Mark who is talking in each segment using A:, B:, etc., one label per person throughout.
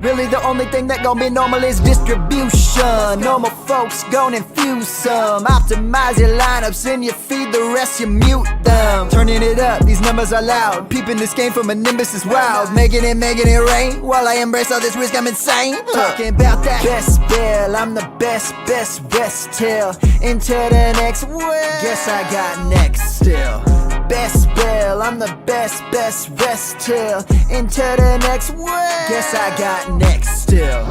A: Really the only thing that gon' be normal is distribution. Normal folks gon' infuse some. Optimize your lineups and you feed the rest, you mute them. Turning it up, these numbers are loud. Peeping this game from a nimbus is wild. Making it rain. While I embrace all this risk, I'm insane. Talking about that Bestbell, I'm the best rest till into the next world. Guess I got next still. Bestbell, I'm the best rest till into the next world. Guess I got next still.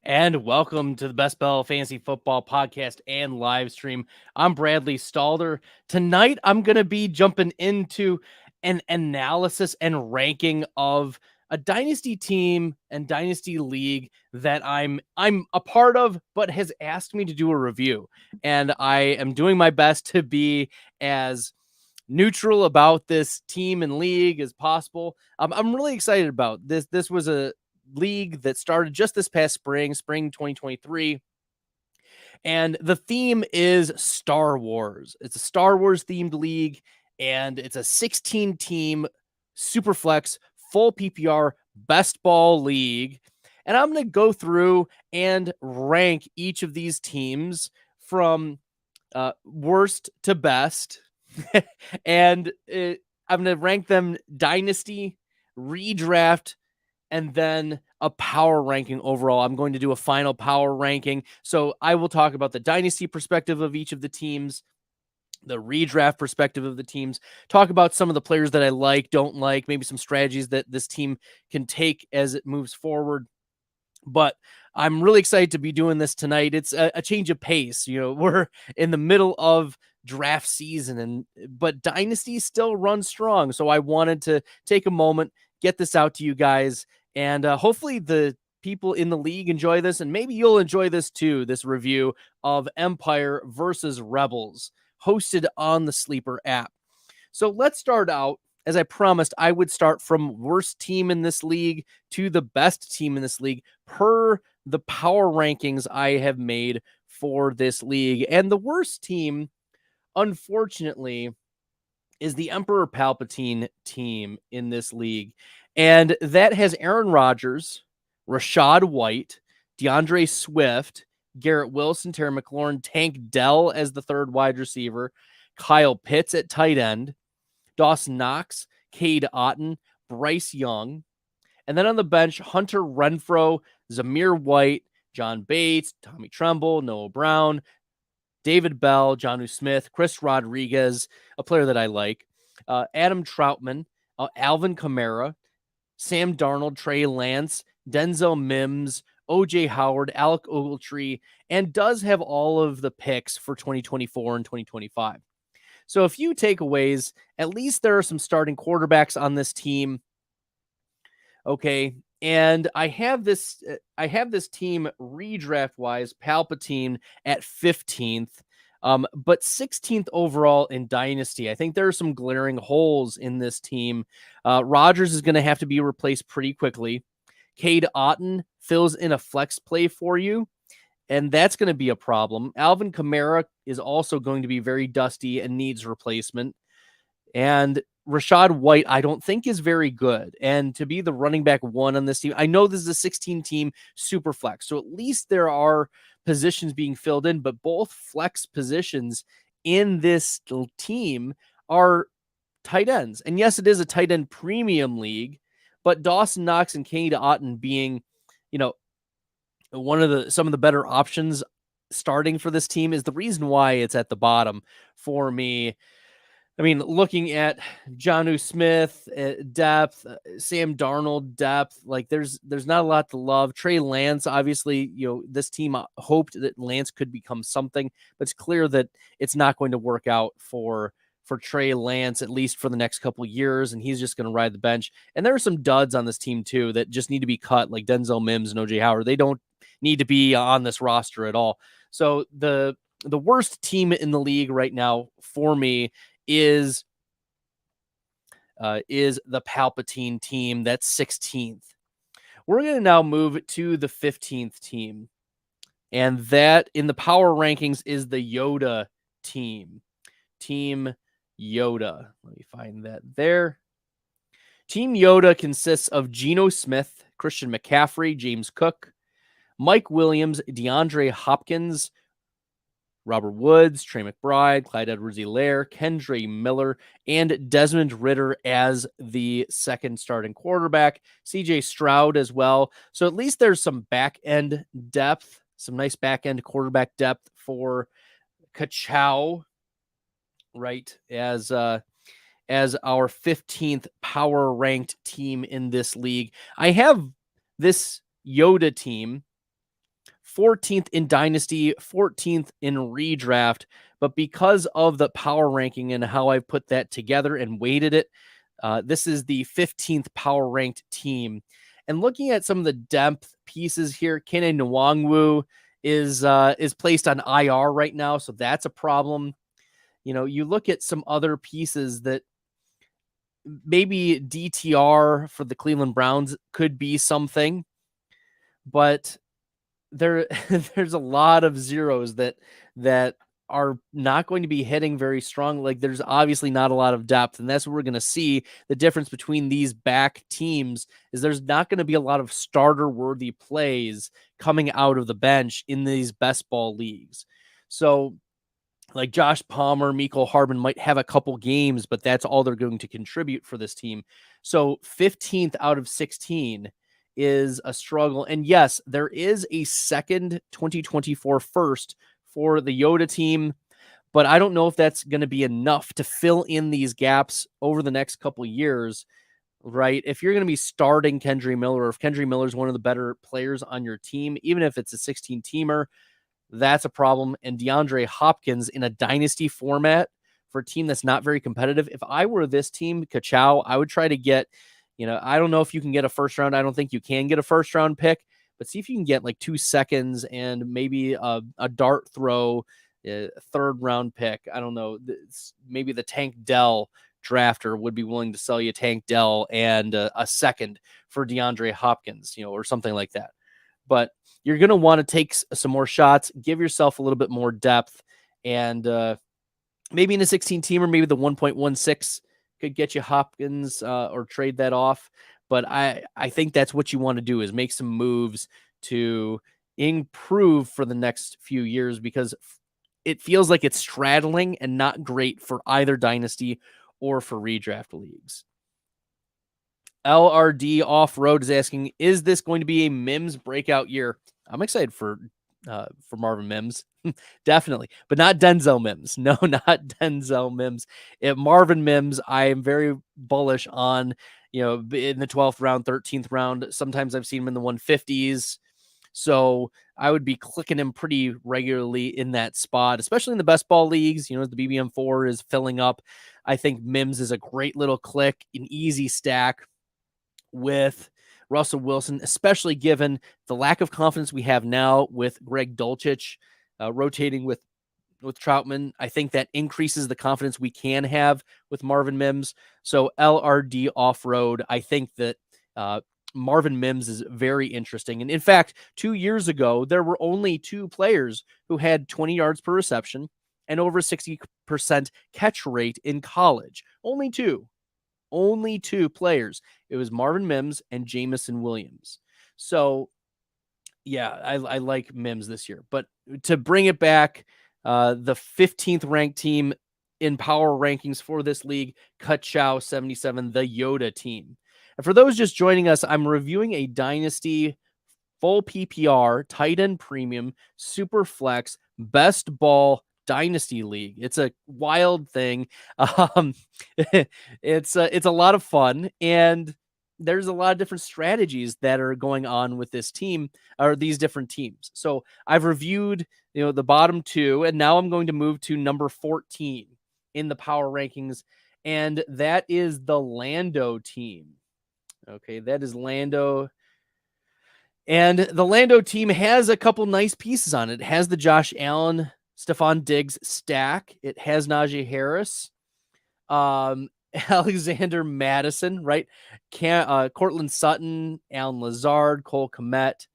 B: And welcome to the Bestbell Fantasy Football Podcast and live stream. I'm Bradley Stalder. Tonight, I'm going to be jumping into an analysis and ranking of a dynasty team and dynasty league that I'm a part of, but has asked me to do a review. And I am doing my best to be as neutral about this team and league as possible. I'm really excited about this. This was a league that started just this past spring 2023. And the theme is Star Wars. It's a Star Wars themed league, and it's a 16-team SuperFlex full PPR best ball league. And I'm going to go through and rank each of these teams from worst to best. And I'm going to rank them dynasty, redraft, and then a power ranking overall. I'm going to do a final power ranking. So I will talk about the dynasty perspective of each of the teams, the redraft perspective of the teams, talk about some of the players that I like, don't like, maybe some strategies that this team can take as it moves forward. But I'm really excited to be doing this tonight. It's a change of pace. You know, we're in the middle of draft season, but dynasty still runs strong. So I wanted to take a moment, get this out to you guys, and hopefully the people in the league enjoy this, and maybe you'll enjoy this too, this review of Empire versus Rebels, hosted on the Sleeper app. So let's start out. As I promised, I would start from worst team in this league to the best team in this league per the power rankings I have made for this league. And the worst team, unfortunately, is the Emperor Palpatine team in this league. And that has Aaron Rodgers, Rachaad White, DeAndre Swift, Garrett Wilson, Terry McLaurin, Tank Dell as the third wide receiver, Kyle Pitts at tight end, Dawson Knox, Cade Otton, Bryce Young. And then on the bench, Hunter Renfrow, Zamir White, John Bates, Tommy Tremble, Noah Brown, David Bell, Jonnu Smith, Chris Rodriguez, a player that I like, Adam Troutman, Alvin Kamara, Sam Darnold, Trey Lance, Denzel Mims, OJ Howard, Alec Ogletree, and does have all of the picks for 2024 and 2025. So a few takeaways. At least there are some starting quarterbacks on this team. Okay, and I have this team redraft wise, Palpatine at 15th, but 16th overall in Dynasty. I think there are some glaring holes in this team. Rodgers is going to have to be replaced pretty quickly. Cade Otton fills in a flex play for you, and that's going to be a problem. Alvin Kamara is also going to be very dusty and needs replacement. And Rachaad White, I don't think is very good. And to be the running back one on this team, I know this is a 16-team super flex, so at least there are positions being filled in, but both flex positions in this team are tight ends. And yes, it is a tight end premium league, but Dawson Knox and Cade Otton being, you know, some of the better options starting for this team is the reason why it's at the bottom for me. I mean, looking at Jonnu Smith depth, Sam Darnold depth, like there's not a lot to love. Trey Lance, obviously, you know, this team hoped that Lance could become something, but it's clear that it's not going to work out for Trey Lance, at least for the next couple of years, and he's just going to ride the bench. And there are some duds on this team too that just need to be cut, like Denzel Mims and OJ Howard. They don't need to be on this roster at all. So the worst team in the league right now for me is the Palpatine team. That's 16th. We're going to now move to the 15th team, and that in the power rankings is the Yoda team. Team Yoda. Let me find that there. Team Yoda consists of Geno Smith, Christian McCaffrey, James Cook, Mike Williams, DeAndre Hopkins, Robert Woods, Trey McBride, Clyde Edwards-Helaire, Kendre Miller, and Desmond Ridder as the second starting quarterback. CJ Stroud as well. So at least there's some back-end depth, some nice back-end quarterback depth for Kachow, right, as our 15th power-ranked team in this league. I have this Yoda team 14th in Dynasty, 14th in Redraft, but because of the power ranking and how I put that together and weighted it, this is the 15th power ranked team. And looking at some of the depth pieces here, Kene Nwangwu is placed on IR right now, so that's a problem. You know, you look at some other pieces that maybe DTR for the Cleveland Browns could be something, but there's a lot of zeros that are not going to be hitting very strong. Like, there's obviously not a lot of depth, and that's what we're going to see. The difference between these back teams is there's not going to be a lot of starter worthy plays coming out of the bench in these best ball leagues. So like Josh Palmer, Mecole Hardman might have a couple games, but that's all they're going to contribute for this team. So 15th out of 16 is a struggle. And yes, there is a second 2024 first for the Yoda team, but I don't know if that's going to be enough to fill in these gaps over the next couple years, right? If you're going to be starting Kendre Miller, or if Kendre Miller is one of the better players on your team, even if it's a 16-teamer, that's a problem. And DeAndre Hopkins in a dynasty format for a team that's not very competitive. If I were this team, Kachow, I would try to get, I don't know if you can get a first round. I don't think you can get a first round pick, but see if you can get like 2 seconds and maybe a dart throw, a third round pick. I don't know. Maybe the Tank Dell drafter would be willing to sell you Tank Dell and a second for DeAndre Hopkins, or something like that. But you're going to want to take some more shots, give yourself a little bit more depth, and maybe in a 16-teamer, maybe the 1.16 could get you Hopkins or trade that off. But I think that's what you want to do, is make some moves to improve for the next few years, because it feels like it's straddling and not great for either dynasty or for redraft leagues. LRD Off-Road is asking, is this going to be a Mims breakout year? I'm excited for Marvin Mims. Definitely, but not Denzel Mims. No, not Denzel Mims. Marvin Mims, I am very bullish on, in the 12th round, 13th round. Sometimes I've seen him in the 150s. So I would be clicking him pretty regularly in that spot, especially in the best ball leagues. As the BBM4 is filling up, I think Mims is a great little click, an easy stack with Russell Wilson, especially given the lack of confidence we have now with Greg Dulcich rotating with Troutman. I think that increases the confidence we can have with Marvin Mims. So LRD Off-Road, I think that Marvin Mims is very interesting. And in fact, 2 years ago, there were only 2 players who had 20 yards per reception and over 60% catch rate in college. Only two players. It was Marvin Mims and Jamison Williams. So yeah, I like Mims this year. But to bring it back, the 15th ranked team in power rankings for this league, Kachow 77, the Yoda team. And for those just joining us, I'm reviewing a Dynasty full PPR, tight end premium, SuperFlex, best ball Dynasty League. It's a wild thing. It's a lot of fun, and there's a lot of different strategies that are going on with this team, or these different teams. So I've reviewed, the bottom 2, and now I'm going to move to number 14 in the power rankings, and that is the Lando team. Okay, that is Lando. And the Lando team has a couple nice pieces on it. It has the Josh Allen, Stephon Diggs stack. It has Najee Harris, Alexander Madison, right? Cortland Sutton, Alan Lazard, Cole Kmet,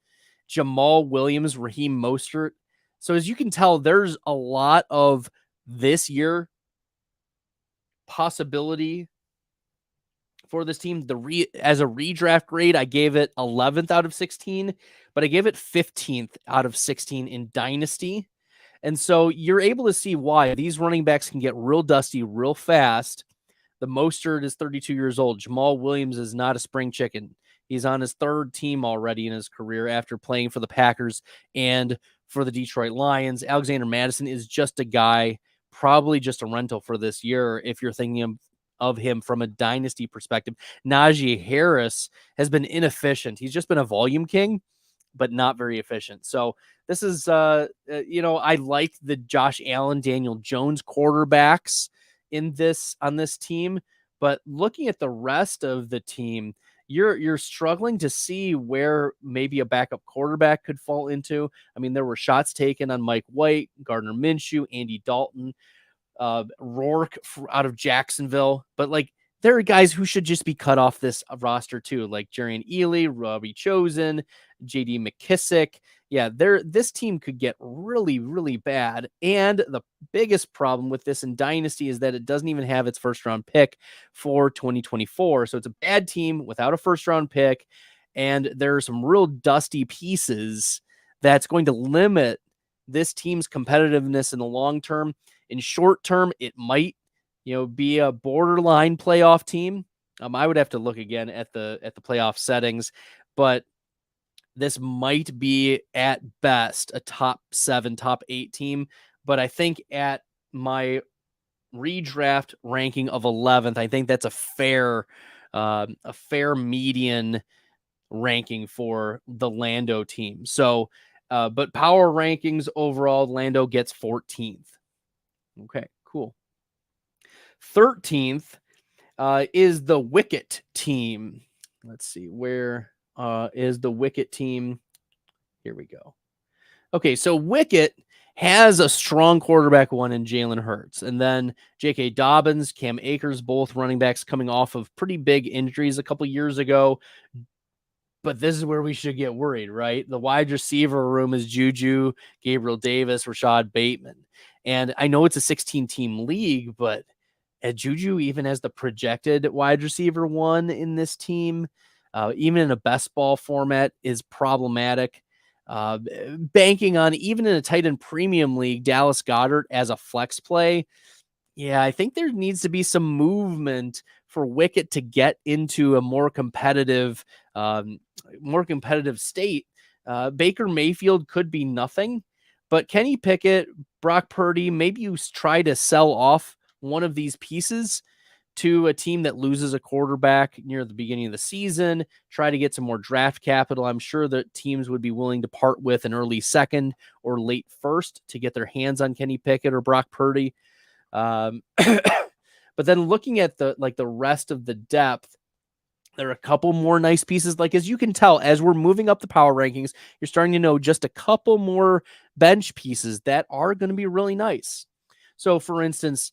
B: Jamal Williams, Raheem Mostert. So as you can tell, there's a lot of this year possibility for this team. As a redraft grade, I gave it 11th out of 16, but I gave it 15th out of 16 in Dynasty. And so you're able to see why these running backs can get real dusty real fast. The Mostert is 32 years old. Jamal Williams is not a spring chicken. He's on his third team already in his career after playing for the Packers and for the Detroit Lions. Alexander Mattison is just a guy, probably just a rental for this year if you're thinking of him from a dynasty perspective. Najee Harris has been inefficient. He's just been a volume king, but not very efficient. So this is, I like the Josh Allen, Daniel Jones quarterbacks on this team, but looking at the rest of the team, you're struggling to see where maybe a backup quarterback could fall into. I mean, there were shots taken on Mike White, Gardner Minshew, Andy Dalton, Rourke out of Jacksonville, but like there are guys who should just be cut off this roster too, like Jarian Ealy, Robbie Chosen, JD McKissick. Yeah, this team could get really, really bad. And the biggest problem with this in Dynasty is that it doesn't even have its first round pick for 2024. So it's a bad team without a first round pick. And there are some real dusty pieces that's going to limit this team's competitiveness in the long term. In short term, it might, be a borderline playoff team. I would have to look again at the playoff settings, but this might be at best a top 7, top 8 team. But I think at my redraft ranking of 11th, I think that's a fair median ranking for the Lando team. So, but power rankings overall, Lando gets 14th. Okay, cool. 13th is the Wicket team. Let's see, where is the Wicket team? Here we go. Okay, so Wicket has a strong quarterback one in Jalen Hurts. And then J.K. Dobbins, Cam Akers, both running backs coming off of pretty big injuries a couple years ago. But this is where we should get worried, right? The wide receiver room is Juju, Gabriel Davis, Rashad Bateman. And I know it's a 16-team league, but Juju even as the projected wide receiver one in this team, even in a best ball format, is problematic. Banking on even in a tight end premium league, Dallas Goedert as a flex play. Yeah, I think there needs to be some movement for Wicket to get into a more competitive state. Baker Mayfield could be nothing, but Kenny Pickett, Brock Purdy, maybe you try to sell off one of these pieces to a team that loses a quarterback near the beginning of the season, try to get some more draft capital. I'm sure that teams would be willing to part with an early second or late first to get their hands on Kenny Pickett or Brock Purdy. But then looking at the rest of the depth, there are a couple more nice pieces. Like, as you can tell, as we're moving up the power rankings, you're starting to know just a couple more bench pieces that are going to be really nice. So for instance,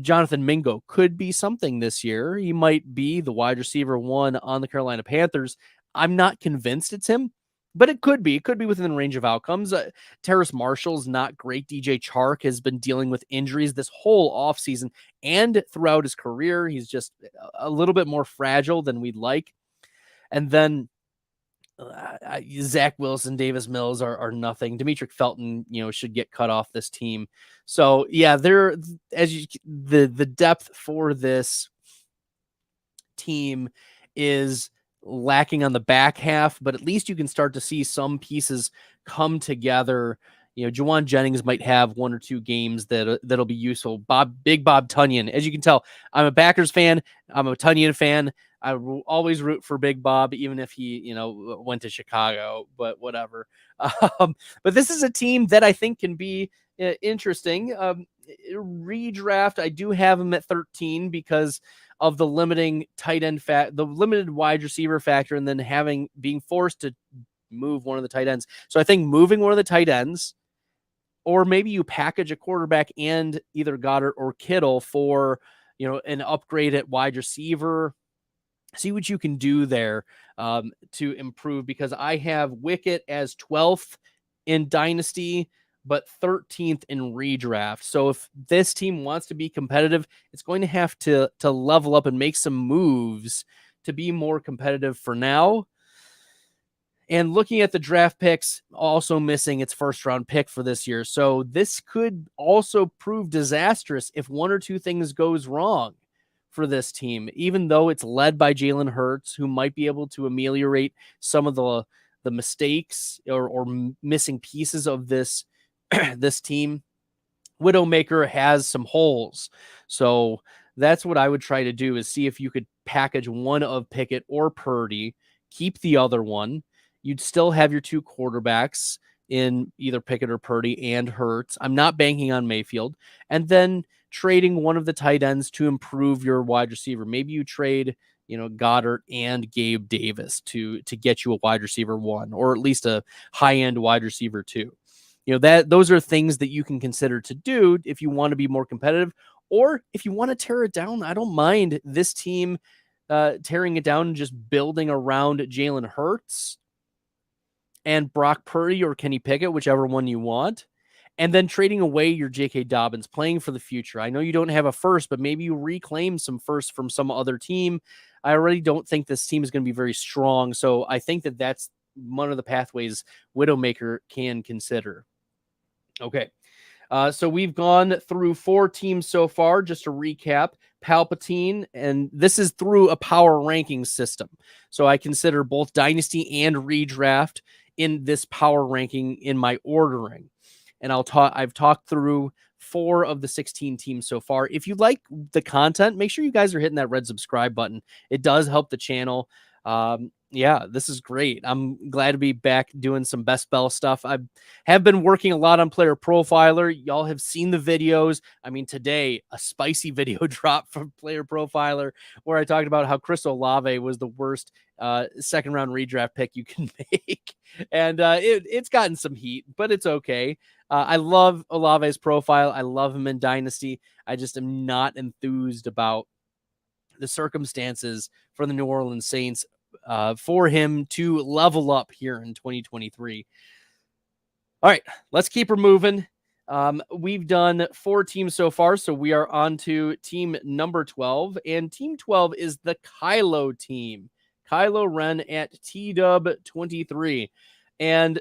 B: Jonathan Mingo could be something this year. He might be the wide receiver one on the Carolina Panthers. I'm not convinced it's him, but it could be. It could be within the range of outcomes. Terrace Marshall's not great. DJ Chark has been dealing with injuries this whole offseason and throughout his career. He's just a little bit more fragile than we'd like. And then Zach Wilson, Davis Mills are nothing. Demetric Felton, should get cut off this team. So yeah, the depth for this team is lacking on the back half, but at least you can start to see some pieces come together. Juwan Jennings might have one or two games that'll be useful. Big Bob Tunyon, as you can tell, I'm a Packers fan. I'm a Tunyon fan. I will always root for Big Bob, even if he, went to Chicago, but whatever. But this is a team that I think can be interesting. Redraft, I do have him at 13 because of the limiting tight end the limited wide receiver factor, and then being forced to move one of the tight ends. So I think moving one of the tight ends, or maybe you package a quarterback and either Goddard or Kittle for, an upgrade at wide receiver. See what you can do there to improve, because I have Wicket as 12th in Dynasty, but 13th in redraft. So if this team wants to be competitive, it's going to have to level up and make some moves to be more competitive for now. And looking at the draft picks, also missing its first round pick for this year. So this could also prove disastrous if one or two things goes wrong for this team, even though it's led by Jalen Hurts, who might be able to ameliorate some of the mistakes or missing pieces of this this team. Widowmaker has some holes. So that's what I would try to do, is see if you could package one of Pickett or Purdy, keep the other one. You'd still have your two quarterbacks in either Pickett or Purdy and Hurts. I'm not banking on Mayfield. And then trading one of the tight ends to improve your wide receiver. Maybe you trade, Goddard and Gabe Davis to get you a wide receiver 1, or at least a high-end wide receiver 2. Those are things that you can consider to do if you want to be more competitive, or if you want to tear it down. I don't mind this team tearing it down and just building around Jalen Hurts and Brock Purdy or Kenny Pickett, whichever one you want, and then trading away your J.K. Dobbins, playing for the future. I know you don't have a first, but maybe you reclaim some first from some other team. I already don't think this team is going to be very strong, so I think that that's one of the pathways Widowmaker can consider. Okay, so we've gone through 4 teams so far. Just to recap, Palpatine, and this is through a power ranking system. So I consider both Dynasty and Redraft in this power ranking in my ordering. And I've talked through 4 of the 16 teams so far. If you like the content, make sure you guys are hitting that red subscribe button. It does help the channel. Yeah, this is great. I'm glad to be back doing some Bestbell stuff. I have been working a lot on Player Profiler. Y'all have seen the videos. I mean, today, a spicy video dropped from Player Profiler where I talked about how Chris Olave was the worst second-round redraft pick you can make. And it's gotten some heat, but it's okay. I love Olave's profile. I love him in Dynasty. I just am not enthused about the circumstances for the New Orleans Saints for him to level up here in 2023. All right, let's keep her moving. We've done 4 teams so far, so we are on to team number 12, and team 12 is the Kylo team. Kylo Ren at TW23. And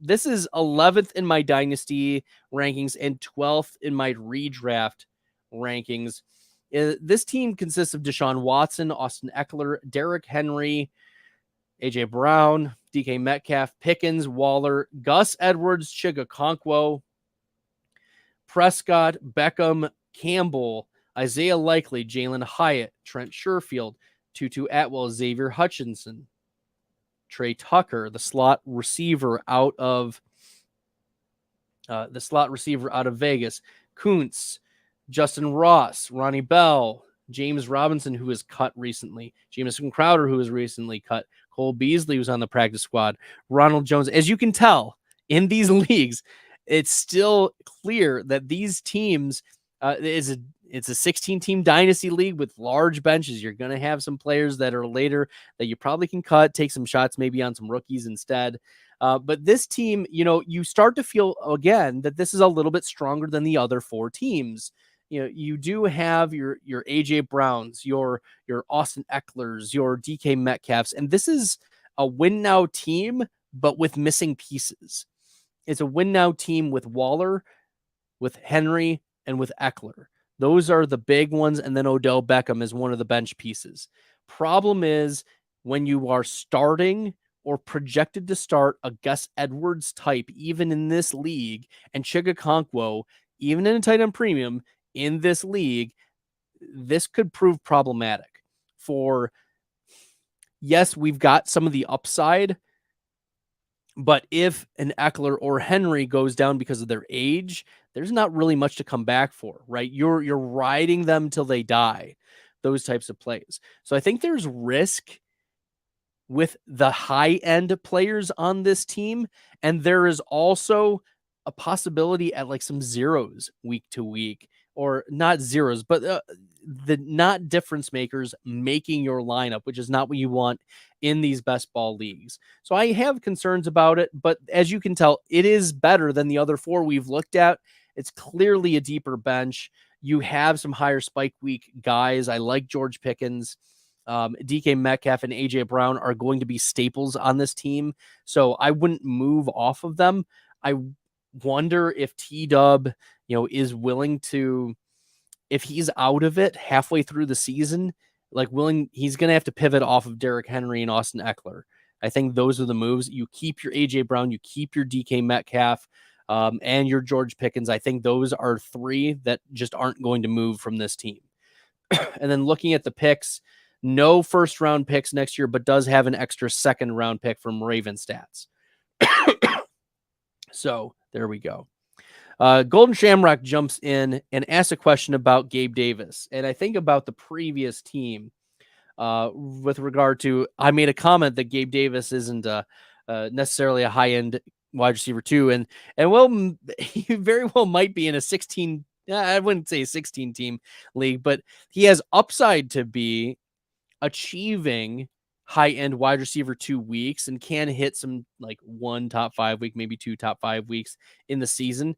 B: this is 11th in my Dynasty rankings and 12th in my redraft rankings. This team consists of Deshaun Watson, Austin Eckler, Derrick Henry, A.J. Brown, DK Metcalf, Pickens, Waller, Gus Edwards, Chigakonkwo, Prescott, Beckham, Campbell, Isaiah Likely, Jalen Hyatt, Trent Sherfield, Tutu Atwell, Xavier Hutchinson, Trey Tucker, the slot receiver out of Vegas, Kuntz, Justin Ross, Ronnie Bell, James Robinson, who was cut recently, Jamison Crowder, who was recently cut, Cole Beasley was on the practice squad, Ronald Jones. As you can tell, in these leagues, it's still clear that these teams, it's a 16-team dynasty league with large benches. You're going to have some players that are later that you probably can cut, take some shots maybe on some rookies instead. But this team, you start to feel, again, that this is a little bit stronger than the other 4 teams. You do have your AJ Browns, your Austin Ecklers, your DK Metcalfs, and this is a win now team, but with missing pieces. It's a win now team with Waller, with Henry, and with Eckler. Those are the big ones, and then Odell Beckham is one of the bench pieces. Problem is, when you are starting or projected to start a Gus Edwards type, even in this league, and Chigakonkwo, even in a tight end premium, in this league, this could prove problematic. Yes, we've got some of the upside, but if an Eckler or Henry goes down because of their age, there's not really much to come back for, right? You're riding them till they die, those types of plays. So I think there's risk with the high-end players on this team, and there is also a possibility at like some zeros week to week, or not zeros, but the not difference makers making your lineup, which is not what you want in these best ball leagues. So I have concerns about it, but as you can tell, it is better than the other 4 we've looked at. It's clearly a deeper bench. You have some higher spike week guys. I like George Pickens. DK Metcalf and AJ Brown are going to be staples on this team, so I wouldn't move off of them. I wonder if T-Dub, is willing to, if he's out of it halfway through the season, he's going to have to pivot off of Derrick Henry and Austin Eckler. I think those are the moves. You keep your AJ Brown, you keep your DK Metcalf, and your George Pickens. I think those are 3 that just aren't going to move from this team. And then looking at the picks, no first round picks next year, but does have an extra second round pick from Raven Stats. So there we go. Golden Shamrock jumps in and asks a question about Gabe Davis. And I think about the previous team with regard to, I made a comment that Gabe Davis isn't necessarily a high-end wide receiver 2. And well, he very well might be in a 16, I wouldn't say a 16 team league, but he has upside to be achieving high-end wide receiver 2 weeks and can hit some 1 top 5 week, maybe 2 top 5 weeks in the season.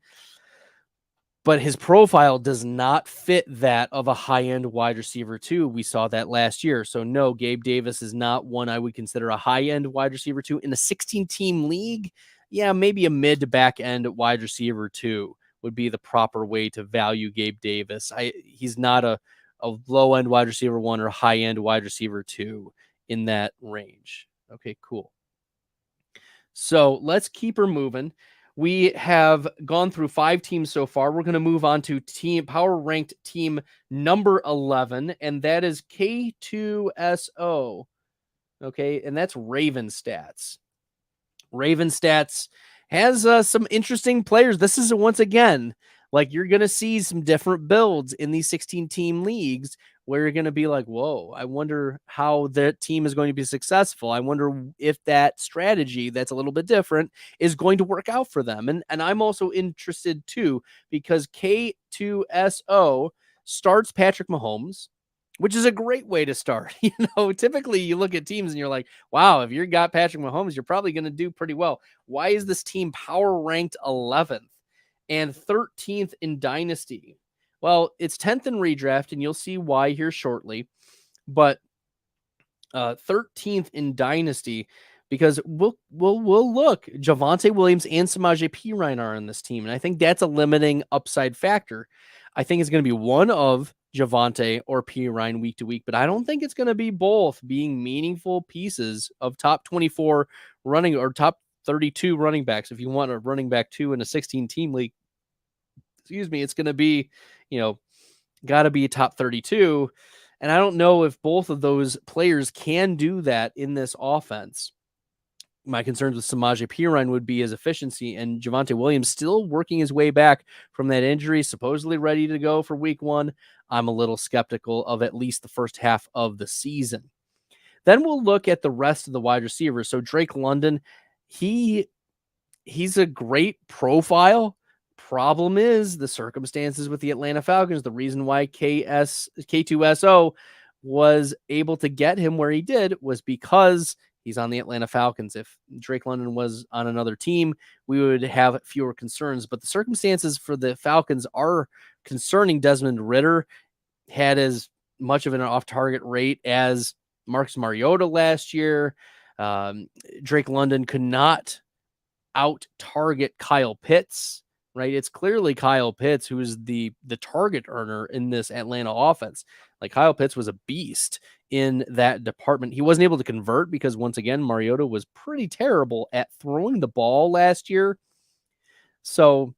B: But his profile does not fit that of a high-end wide receiver 2. We saw that last year. So no, Gabe Davis is not one I would consider a high-end wide receiver 2 in a 16-team league. Yeah, maybe a mid to back end wide receiver 2 would be the proper way to value Gabe Davis. He's not a low-end wide receiver 1 or high-end wide receiver 2 in that range. Okay, cool. So let's keep her moving. We have gone through 5 teams so far. We're going to move on to power ranked team number 11, and that is K2SO. Okay, and that's Raven Stats. Raven Stats has some interesting players. This is once again, you're going to see some different builds in these 16-team leagues where you're going to be like, whoa, I wonder how that team is going to be successful. I wonder if that strategy that's a little bit different is going to work out for them. And I'm also interested too, because K2SO starts Patrick Mahomes, which is a great way to start. Typically you look at teams and you're like, wow, if you got Patrick Mahomes, you're probably going to do pretty well. Why is this team power ranked 11th and 13th in Dynasty? Well, it's 10th in redraft, and you'll see why here shortly. But 13th in Dynasty, because we'll look. Javonte Williams and Samaje Perine are on this team, and I think that's a limiting upside factor. I think it's going to be one of Javonte or Perine week to week, but I don't think it's going to be both being meaningful pieces of top 24 running or top 32 running backs. If you want a running back 2 in a 16-team league, it's going to be, got to be top 32. And I don't know if both of those players can do that in this offense. My concerns with Samaje Perine would be his efficiency, and Javonte Williams still working his way back from that injury, supposedly ready to go for week 1. I'm a little skeptical of at least the first half of the season. Then we'll look at the rest of the wide receivers. So Drake London, he's a great profile. Problem is the circumstances with the Atlanta Falcons. The reason why K2SO was able to get him where he did was because he's on the Atlanta Falcons. If Drake London was on another team, we would have fewer concerns. But the circumstances for the Falcons are concerning. Desmond Ridder had as much of an off-target rate as Marcus Mariota last year. Drake London could not out-target Kyle Pitts. Right, it's clearly Kyle Pitts who is the target earner in this Atlanta offense. Kyle Pitts was a beast in that department. He wasn't able to convert because, once again, Mariota was pretty terrible at throwing the ball last year. So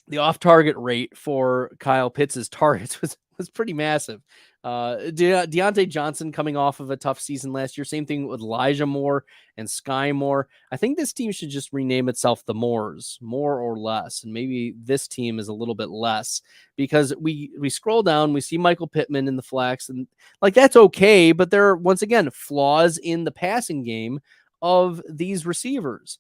B: the off-target rate for Kyle Pitts' targets was pretty massive. Deontay Johnson coming off of a tough season last year. Same thing with Elijah Moore and Sky Moore. I think this team should just rename itself the Moors, more or less. And maybe this team is a little bit less, because we scroll down, we see Michael Pittman in the flex, and that's okay. But there are, once again, flaws in the passing game of these receivers.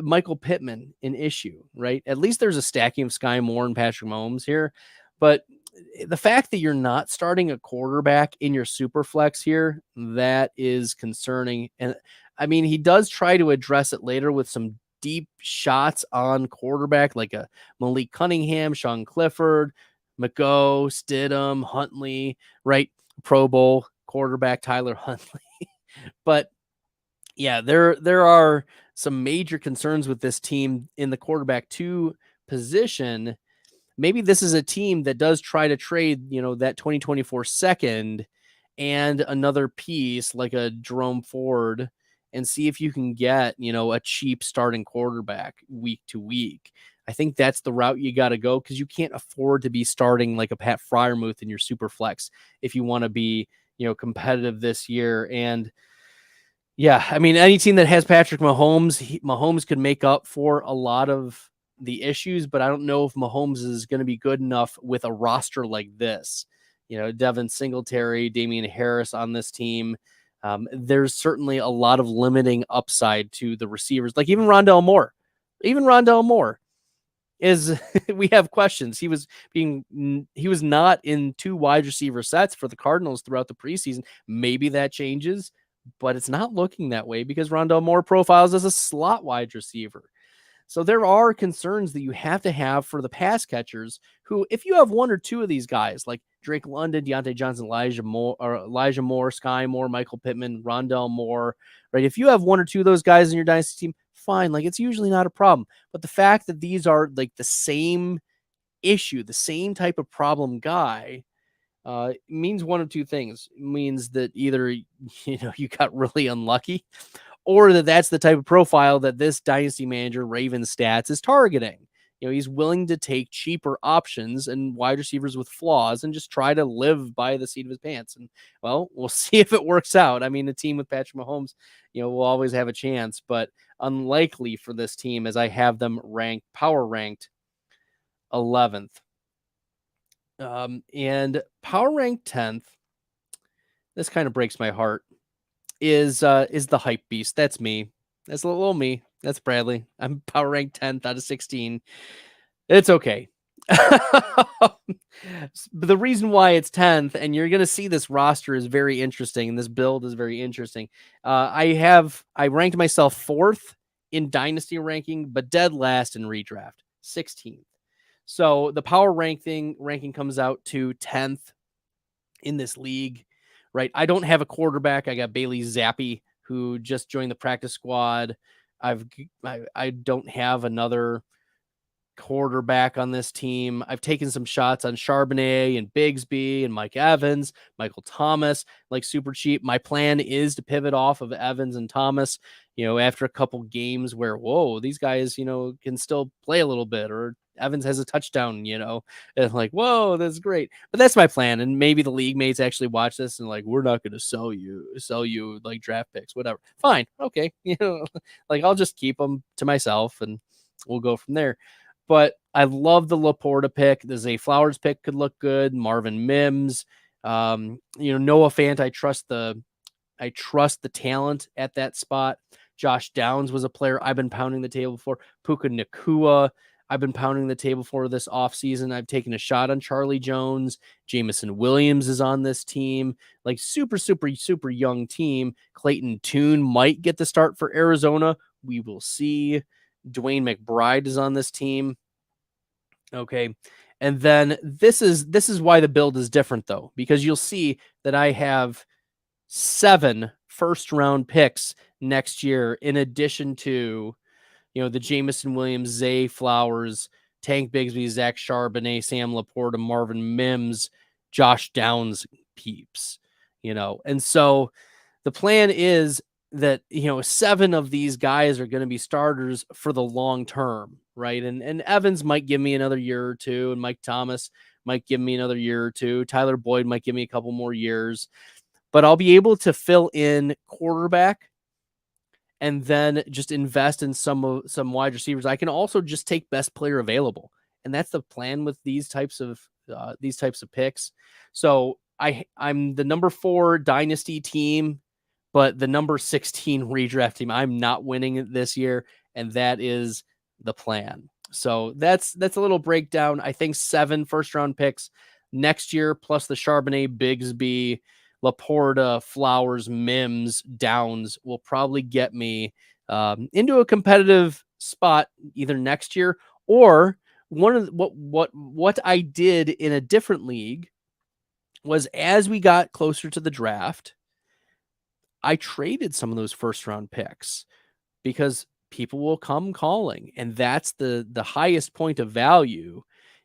B: Michael Pittman, an issue, right? At least there's a stacking of Sky Moore and Patrick Mahomes here. But the fact that you're not starting a quarterback in your super flex here, that is concerning. And I mean, he does try to address it later with some deep shots on quarterback, like a Malik Cunningham, Sean Clifford, McGough, Stidham, Huntley, right? Pro Bowl quarterback Tyler Huntley. But yeah, there are some major concerns with this team in the quarterback 2 position. Maybe this is a team that does try to trade, that 2024 second and another piece like a Jerome Ford and see if you can get, a cheap starting quarterback week to week. I think that's the route you got to go because you can't afford to be starting like a Pat Freiermuth in your super flex if you want to be, competitive this year. And yeah, I mean, any team that has Patrick Mahomes, Mahomes could make up for a lot of the issues, but I don't know if Mahomes is going to be good enough with a roster like this. Devin Singletary, Damian Harris on this team. There's certainly a lot of limiting upside to the receivers, like even Rondell Moore. Even Rondell Moore is we have questions. He was not in 2 wide receiver sets for the Cardinals throughout the preseason. Maybe that changes, but it's not looking that way because Rondell Moore profiles as a slot wide receiver. So there are concerns that you have to have for the pass catchers who, if you have 1 or 2 of these guys like Drake London, Deontay Johnson, Elijah Moore, Sky Moore, Michael Pittman, Rondell Moore, right? If you have 1 or 2 of those guys in your dynasty team, fine. Like, it's usually not a problem. But the fact that these are like the same issue, the same type of problem guy, means 1 of 2 things. It means that either, you got really unlucky, or that's the type of profile that this dynasty manager, Raven Stats, is targeting. He's willing to take cheaper options and wide receivers with flaws and just try to live by the seat of his pants. And, well, we'll see if it works out. I mean, the team with Patrick Mahomes, will always have a chance, but unlikely for this team as I have them power ranked 11th. And power ranked 10th, this kind of breaks my heart, is the hype beast. That's me. That's a little me. That's Bradley. I'm power ranked 10th out of 16. It's okay. The reason why it's 10th, and you're going to see this roster is very interesting, and this build is very interesting. I ranked myself 4th in dynasty ranking, but dead last in redraft, 16th. So the power ranking comes out to 10th in this league. Right. I don't have a quarterback. I got Bailey Zappi, who just joined the practice squad. I don't have another quarterback on this team. I've taken some shots on Charbonnet and Bigsby and Mike Evans, Michael Thomas, like super cheap. My plan is to pivot off of Evans and Thomas, after a couple games where, whoa, these guys, can still play a little bit, or Evans has a touchdown, and like, whoa, that's great. But that's my plan. And maybe the league mates actually watch this and like, we're not going to sell you like draft picks, whatever. Fine. Okay. Like I'll just keep them to myself and we'll go from there. But I love the Laporta pick. The Zay Flowers pick could look good. Marvin Mims, Noah Fant. I trust the talent at that spot. Josh Downs was a player I've been pounding the table for. Puka Nacua, I've been pounding the table for this offseason. I've taken a shot on Charlie Jones. Jamison Williams is on this team. Like super, super, super young team. Clayton Tune might get the start for Arizona. We will see. Dwayne McBride is on this team. Okay. And then this is why the build is different though, because you'll see that I have 7 first-round picks next year, in addition to, the Jamison Williams, Zay Flowers, Tank Bigsby, Zach Charbonnet, Sam Laporta, Marvin Mims, Josh Downs peeps, And so the plan is that, 7 of these guys are going to be starters for the long term, right? And Evans might give me another year or 2, and Mike Thomas might give me another year or 2. Tyler Boyd might give me a couple more years. But I'll be able to fill in quarterback and then just invest in some wide receivers. I can also just take best player available, and that's the plan with these types of picks. So I'm the number 4 dynasty team, but the number 16 redraft team. I'm not winning this year, and that is the plan. So that's a little breakdown. I think 7 first round picks. next year, plus the Charbonnet, Bigsby, Laporta, Flowers, Mims, Downs will probably get me into a competitive spot either next year or one of what I did in a different league was as we got closer to the draft, I traded some of those first round picks because people will come calling, and that's the highest point of value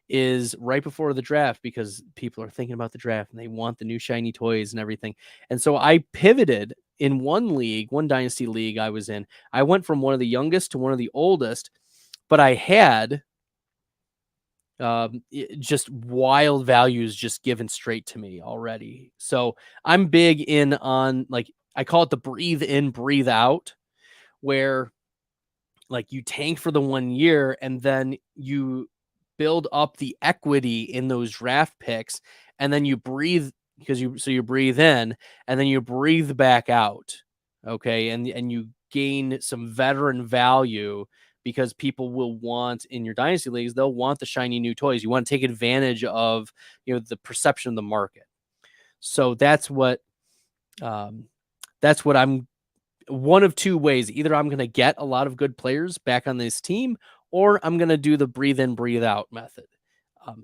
B: is right before the draft because people are thinking about the draft and they want the new shiny toys and everything. And so I pivoted in one league, one dynasty league I was in. I went from one of the youngest to one of the oldest, but I had just wild values just given straight to me already. So I'm big in on, like, I call it the breathe in, breathe out, where like you tank for the 1 year and then you build up the equity in those draft picks, and then you breathe because you breathe in and then you breathe back out. Okay. And you gain some veteran value because people will want in your dynasty leagues, they'll want the shiny new toys. You want to take advantage of, the perception of the market. So that's what I'm one of two ways. Either I'm going to get a lot of good players back on this team, or I'm going to do the breathe in, breathe out method.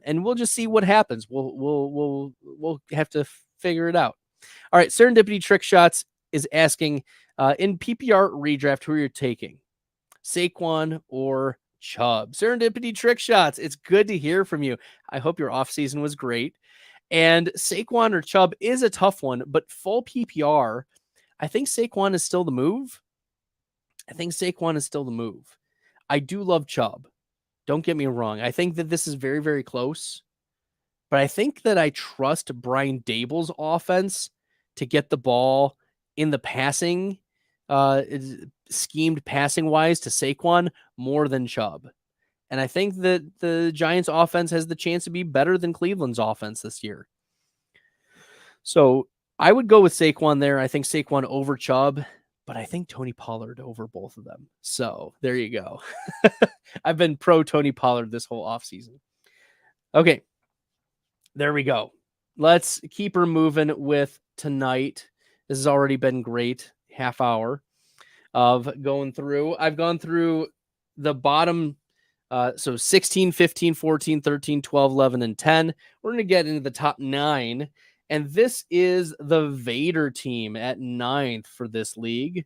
B: And we'll just see what happens. We'll have to figure it out. All right. Serendipity Trick Shots is asking, in PPR redraft, who you're taking, Saquon or Chubb? Serendipity Trick Shots, it's good to hear from you. I hope your offseason was great. And Saquon or Chubb is a tough one, but full PPR, I think Saquon is still the move. I do love Chubb. Don't get me wrong. I think that this is very, very close. But I think that I trust Brian Daboll's offense to get the ball in the passing, schemed passing wise to Saquon more than Chubb. And I think that the Giants offense has the chance to be better than Cleveland's offense this year. So I would go with Saquon there. I think Saquon over Chubb, but I think Tony Pollard over both of them. So there you go. I've been pro Tony Pollard this whole offseason. Okay, there we go. Let's keep her moving with tonight. This has already been great. Half hour of going through. I've gone through the bottom. So 16, 15, 14, 13, 12, 11, and 10. We're going to get into the top 9. And this is the Vader team at 9th for this league.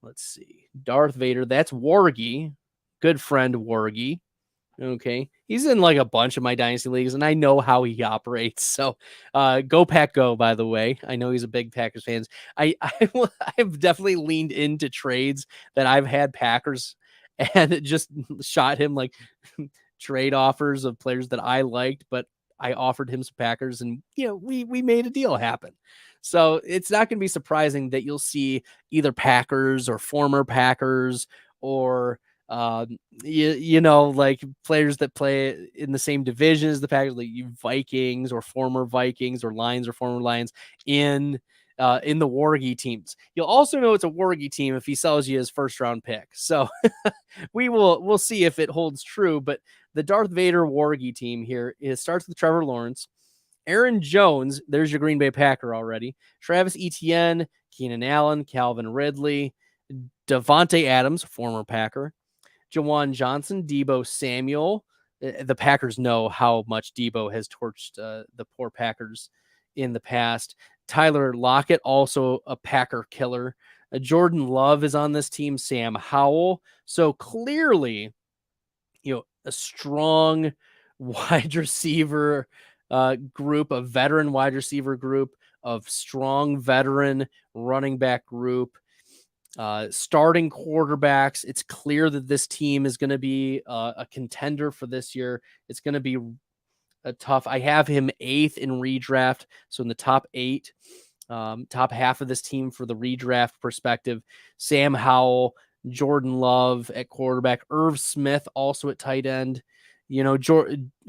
B: Let's see. Darth Vader. That's Wargy. Good friend, Wargy. Okay. He's in like a bunch of my dynasty leagues, and I know how he operates. So go Pack Go, by the way. I know he's a big Packers fan. I've definitely leaned into trades that I've had Packers and just shot him like trade offers of players that I liked, but I offered him some Packers, and we made a deal happen. So it's not going to be surprising that you'll see either Packers or former Packers or like players that play in the same division as the Packers, like Vikings or former Vikings or Lions or former Lions in the Wargy teams. You'll also know it's a Wargy team if he sells you his first round pick. So we'll see if it holds true. But the Darth Vader Wargy team here, it starts with Trevor Lawrence, Aaron Jones. There's your Green Bay Packer already. Travis Etienne, Keenan Allen, Calvin Ridley, Devontae Adams, former Packer, Jawan Johnson, Deebo Samuel. The Packers know how much Deebo has torched the poor Packers in the past. Tyler Lockett, also a Packer killer. Jordan Love is on this team. Sam Howell. So clearly, a strong wide receiver group, a veteran wide receiver group, of strong veteran running back group. Starting quarterbacks. It's clear that this team is going to be a contender for this year. It's going to be a tough. I have him 8th in redraft. So in the top 8, top half of this team for the redraft perspective, Sam Howell, Jordan Love at quarterback, Irv Smith also at tight end, Jalen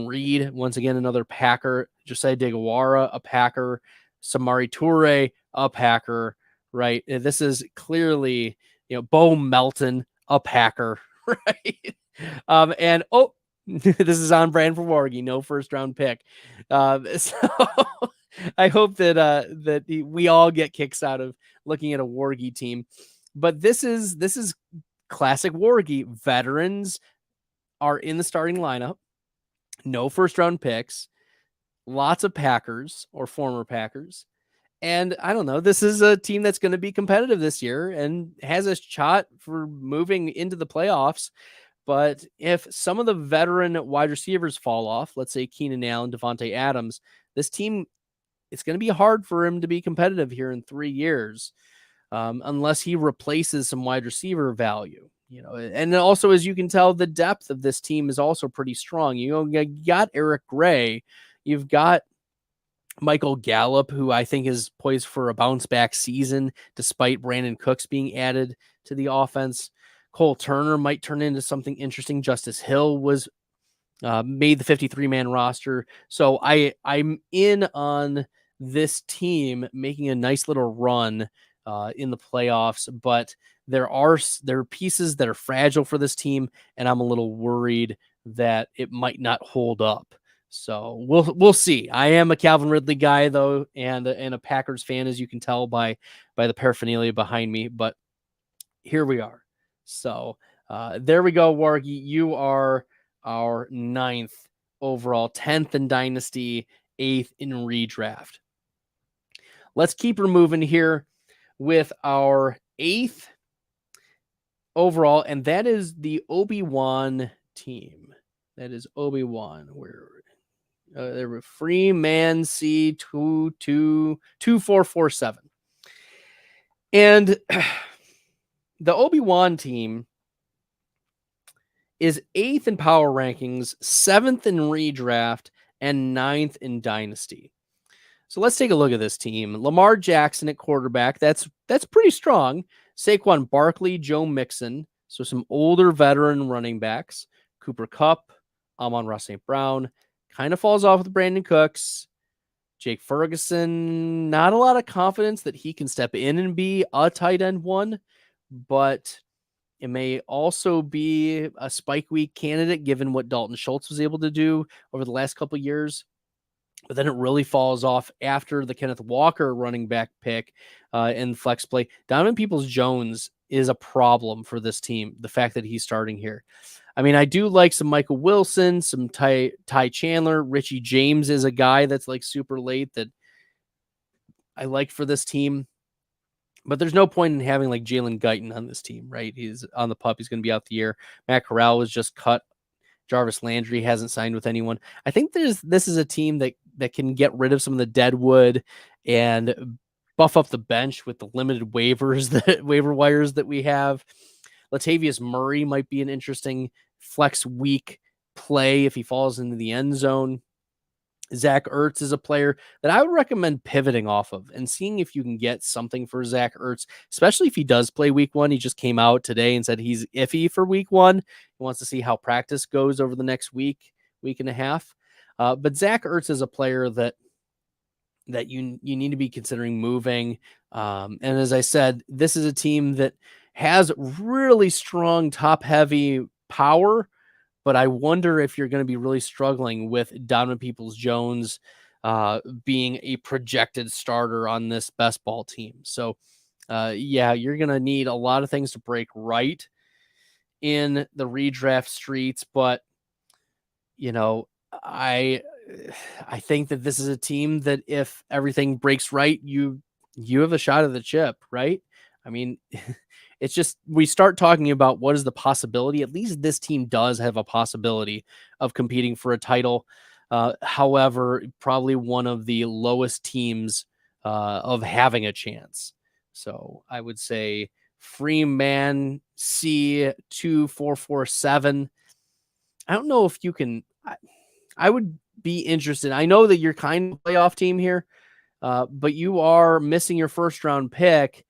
B: Reed, once again, another Packer, Josiah Digawara, a Packer, Samari Toure, a Packer, right? This is clearly, Bo Melton, a Packer, right? And This is on brand for Wargi, no first round pick. So I hope that we all get kicks out of looking at a Wargi team. But this is classic Wargi. Veterans are in the starting lineup. No first round picks. Lots of Packers or former Packers. And I don't know, this is a team that's going to be competitive this year and has a shot for moving into the playoffs. But if some of the veteran wide receivers fall off, let's say Keenan Allen, Devontae Adams, this team, it's going to be hard for him to be competitive here in 3 years, unless he replaces some wide receiver value. And also, as you can tell, the depth of this team is also pretty strong. You got Eric Gray, you've got Michael Gallup, who I think is poised for a bounce back season, despite Brandon Cooks being added to the offense. Cole Turner might turn into something interesting. Justice Hill was made the 53-man roster. So I'm in on this team making a nice little run in the playoffs, but there are pieces that are fragile for this team, and I'm a little worried that it might not hold up. So we'll see. I am a Calvin Ridley guy though, and a Packers fan, as you can tell by the paraphernalia behind me. But here we are. So there we go, Wargi. You are our 9th overall, 10th in Dynasty, 8th in redraft. Let's keep her moving here with our 8th overall, and that is the Obi-Wan team. That is Obi-Wan. There were Freeman C2447. And the Obi-Wan team is 8th in power rankings, 7th in redraft, and 9th in dynasty. So let's take a look at this team. Lamar Jackson at quarterback. That's pretty strong. Saquon Barkley, Joe Mixon. So some older veteran running backs. Cooper Kupp, Amon-Ra St. Brown. Kind of falls off with Brandon Cooks. Jake Ferguson, not a lot of confidence that he can step in and be a tight end one, but it may also be a spike week candidate given what Dalton Schultz was able to do over the last couple of years. But then it really falls off after the Kenneth Walker running back pick in flex play. Donovan Peoples-Jones is a problem for this team, the fact that he's starting here. I mean, I do like some Michael Wilson, some Ty Chandler. Richie James is a guy that's like super late that I like for this team. But there's no point in having like Jalen Guyton on this team, right? He's on the pup. He's going to be out the year. Matt Corral was just cut. Jarvis Landry hasn't signed with anyone. I think this is a team that can get rid of some of the dead wood and buff up the bench with the limited waiver wires that we have. Latavius Murray might be an interesting flex week play if he falls into the end zone. Zach Ertz is a player that I would recommend pivoting off of and seeing if you can get something for Zach Ertz, especially if he does play week 1. He just came out today and said he's iffy for week 1. He wants to see how practice goes over the next week and a half. But Zach Ertz is a player that you need to be considering moving. And as I said, this is a team that has really strong top-heavy power, but I wonder if you're going to be really struggling with Donovan Peoples-Jones being a projected starter on this best ball team. So, you're going to need a lot of things to break right in the redraft streets, but, I think that this is a team that if everything breaks right, you have a shot at the chip, right? I mean, it's just, we start talking about what is the possibility. At least this team does have a possibility of competing for a title. However, probably one of the lowest teams of having a chance. So I would say Freeman C2447. I don't know if you can, I would be interested. I know that you're kind of a playoff team here, but you are missing your first round pick.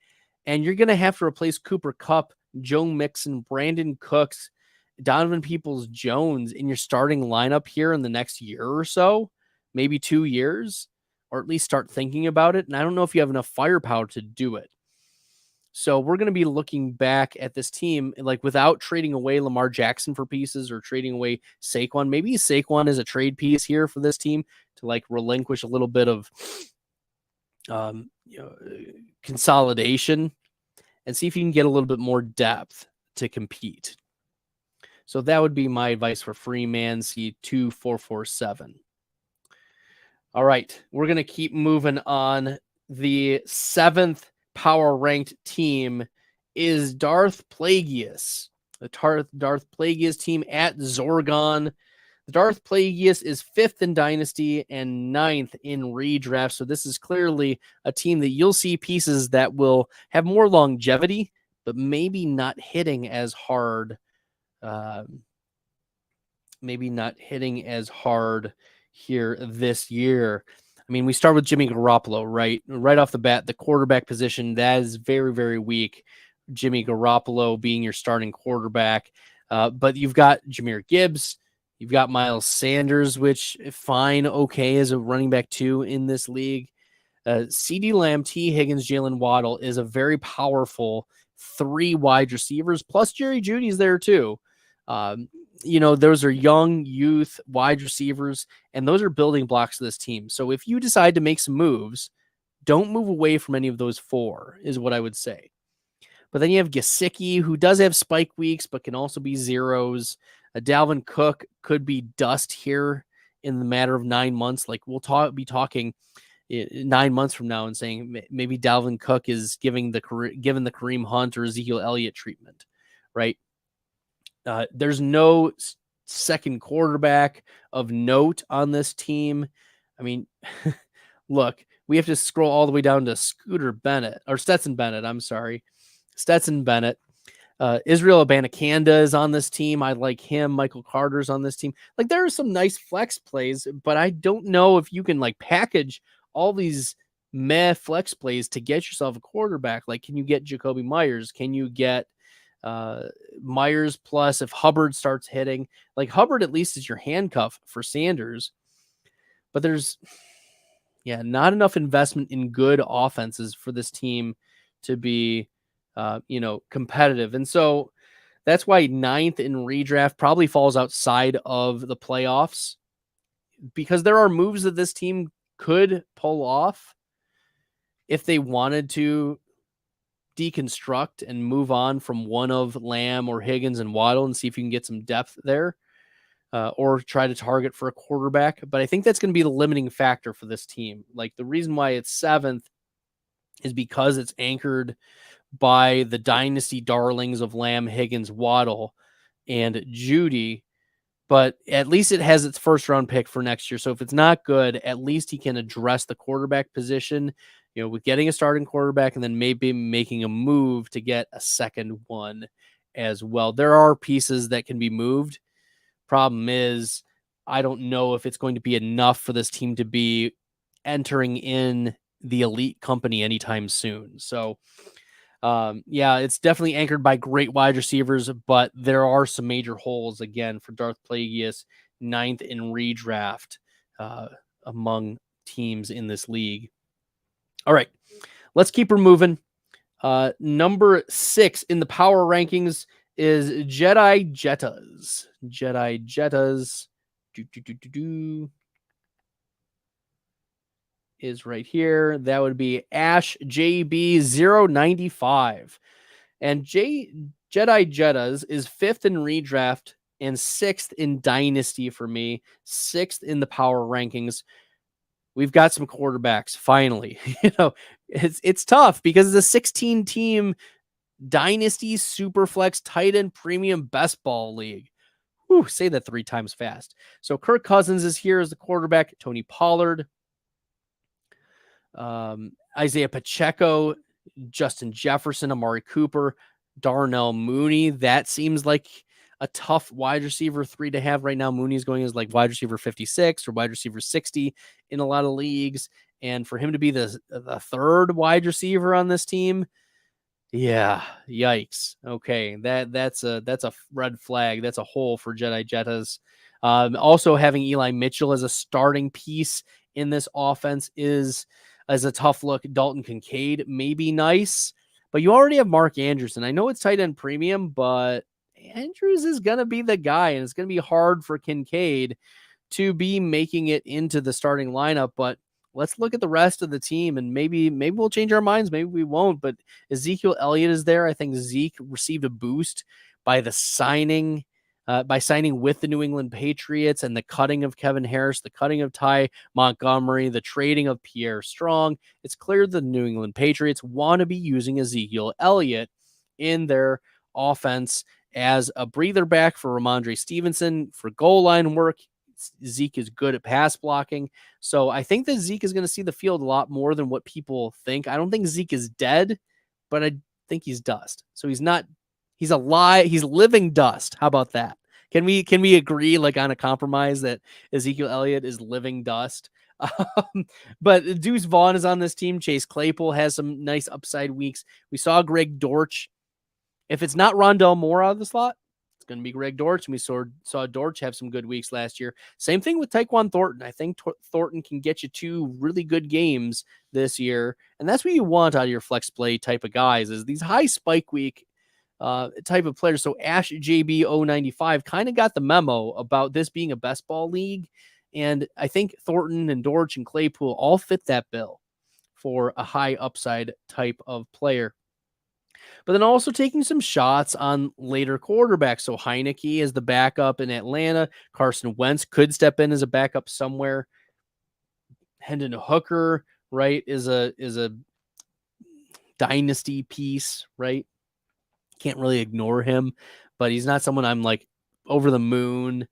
B: And you're going to have to replace Cooper Kupp, Joe Mixon, Brandon Cooks, Donovan Peoples-Jones in your starting lineup here in the next year or so, maybe 2 years, or at least start thinking about it. And I don't know if you have enough firepower to do it. So we're going to be looking back at this team, like without trading away Lamar Jackson for pieces or trading away Saquon. Maybe Saquon is a trade piece here for this team to like relinquish a little bit of consolidation and see if you can get a little bit more depth to compete. So that would be my advice for Freemancy 2447. All right, we're going to keep moving on. The 7th power ranked team is Darth Plagueis. The Darth Plagueis team at Zorgon. The Darth Plagueis is 5th in Dynasty and 9th in redraft. So this is clearly a team that you'll see pieces that will have more longevity, but maybe not hitting as hard. Maybe not hitting as hard here this year. I mean, we start with Jimmy Garoppolo, right? Right off the bat, the quarterback position, that is very, very weak. Jimmy Garoppolo being your starting quarterback. But you've got Jahmyr Gibbs. You've got Miles Sanders, which fine, okay, as a running back 2 in this league. CeeDee Lamb, T. Higgins, Jalen Waddle is a very powerful 3 wide receivers, plus Jerry Jeudy's there too. Those are young youth wide receivers, and those are building blocks of this team. So if you decide to make some moves, don't move away from any of those 4 is what I would say. But then you have Gesicki, who does have spike weeks, but can also be zeros. Dalvin Cook could be dust here in the matter of 9 months. Like we'll be talking 9 months from now and saying maybe Dalvin Cook is given the Kareem Hunt or Ezekiel Elliott treatment, right? There's no second quarterback of note on this team. I mean, look, we have to scroll all the way down to Stetson Bennett. I'm sorry. Stetson Bennett. Israel Abanikanda is on this team. I like him. Michael Carter's on this team. Like there are some nice flex plays, but I don't know if you can like package all these flex plays to get yourself a quarterback. Like, can you get Jacoby Myers? Can you get Myers plus if Hubbard starts hitting? Like Hubbard at least is your handcuff for Sanders, but there's not enough investment in good offenses for this team to be competitive. And so that's why 9th in redraft probably falls outside of the playoffs, because there are moves that this team could pull off if they wanted to deconstruct and move on from one of Lamb or Higgins and Waddle and see if you can get some depth there, or try to target for a quarterback. But I think that's going to be the limiting factor for this team. Like the reason why it's 7th is because it's anchored by the dynasty darlings of Lamb, Higgins, Waddle, and Jeudy. But at least it has its first round pick for next year. So if it's not good, at least he can address the quarterback position, with getting a starting quarterback and then maybe making a move to get a second one as well. There are pieces that can be moved. Problem is, I don't know if it's going to be enough for this team to be entering in the elite company anytime soon. So, it's definitely anchored by great wide receivers, but there are some major holes again for Darth Plagueis, 9th in redraft among teams in this league. All right, let's keep her moving. Number 6 in the power rankings is Jedi Jettas. Jedi Jettas is right here. That would be Ash JB095. And Jedi Jettas is 5th in redraft and 6th in dynasty for me. 6th in the power rankings. We've got some quarterbacks finally. It's tough because it's a 16-team dynasty SuperFlex tight end premium best ball league. Whew, say that 3 times fast. So Kirk Cousins is here as the quarterback. Tony Pollard, Isaiah Pacheco, Justin Jefferson, Amari Cooper, Darnell Mooney. That seems like a tough wide receiver 3 to have right now. Mooney's going as like wide receiver 56 or wide receiver 60 in a lot of leagues. And for him to be the 3rd wide receiver on this team, yikes. Okay, that's a red flag. That's a hole for Jedi Jettas. Also having Eli Mitchell as a starting piece in this offense is as a tough look. Dalton Kincaid may be nice, but you already have Mark Andrews. And I know it's tight end premium, but Andrews is going to be the guy, and it's going to be hard for Kincaid to be making it into the starting lineup. But let's look at the rest of the team, and maybe we'll change our minds. Maybe we won't, but Ezekiel Elliott is there. I think Zeke received a boost by the signing with the New England Patriots and the cutting of Kevin Harris, the cutting of Ty Montgomery, the trading of Pierre Strong. It's clear the New England Patriots want to be using Ezekiel Elliott in their offense as a breather back for Ramondre Stevenson for goal line work. Zeke is good at pass blocking. So I think that Zeke is going to see the field a lot more than what people think. I don't think Zeke is dead, but I think he's dust. So he's alive. He's living dust. How about that? Can we agree like on a compromise that Ezekiel Elliott is living dust? But Deuce Vaughn is on this team. Chase Claypool has some nice upside weeks. We saw Greg Dortch. If it's not Rondell Moore out of the slot, it's going to be Greg Dortch. And we saw Dortch have some good weeks last year. Same thing with Tyquan Thornton. I think Thornton can get you 2 really good games this year. And that's what you want out of your flex play type of guys, is these high spike week type of players. So Ash JB095 kind of got the memo about this being a best ball league. And I think Thornton and Dortch and Claypool all fit that bill for a high upside type of player. But then also taking some shots on later quarterbacks. So Heineke is the backup in Atlanta. Carson Wentz could step in as a backup somewhere. Hendon Hooker, right, is a dynasty piece, right? Can't really ignore him, but he's not someone I'm like over the moon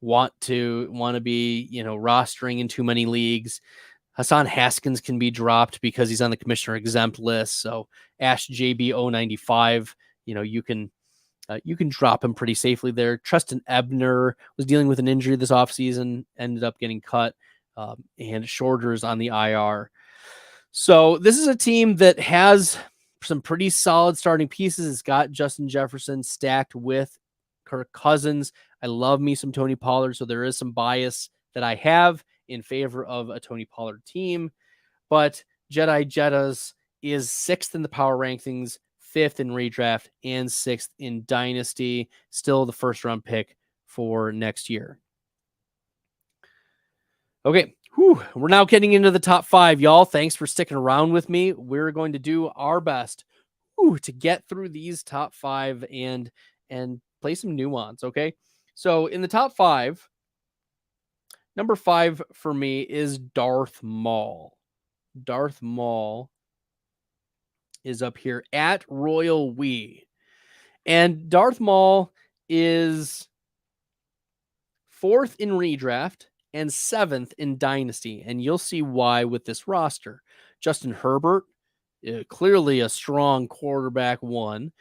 B: want to be, rostering in too many leagues. Hassan Haskins can be dropped because he's on the commissioner exempt list. So Ash JB095, you can drop him pretty safely there. Tristan Ebner was dealing with an injury this offseason, ended up getting cut, and Shorter's on the IR. So this is a team that has some pretty solid starting pieces. It's got Justin Jefferson stacked with Kirk Cousins. I love me some Tony Pollard, so there is some bias that I have in favor of a Tony Pollard team. But Jedi Jettas is 6th in the power rankings, 5th in redraft, and 6th in dynasty. Still the first round pick for next year. Okay. We're now getting into the top 5, y'all. Thanks for sticking around with me. We're going to do our best to get through these top 5 and play some nuance. Okay. So in the top 5, number 5 for me is Darth Maul. Darth Maul is up here at Royal Wee. And Darth Maul is 4th in redraft and 7th in dynasty. And you'll see why with this roster. Justin Herbert, clearly a strong quarterback 1.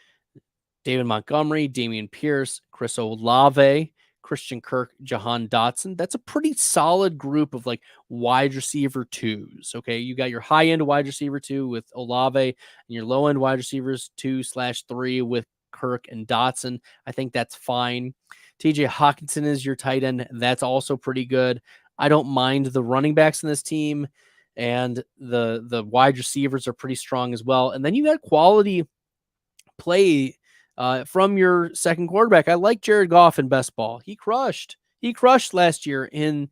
B: David Montgomery, Damian Pierce, Chris Olave, Christian Kirk, Jahan Dotson. That's a pretty solid group of like wide receiver 2s. Okay. You got your high end wide receiver 2 with Olave and your low end wide receivers 2/3 with Kirk and Dotson. I think that's fine. TJ Hawkinson is your tight end. That's also pretty good. I don't mind the running backs in this team, and the wide receivers are pretty strong as well. And then you got quality play from your second quarterback. I like Jared Goff in best ball. He crushed last year in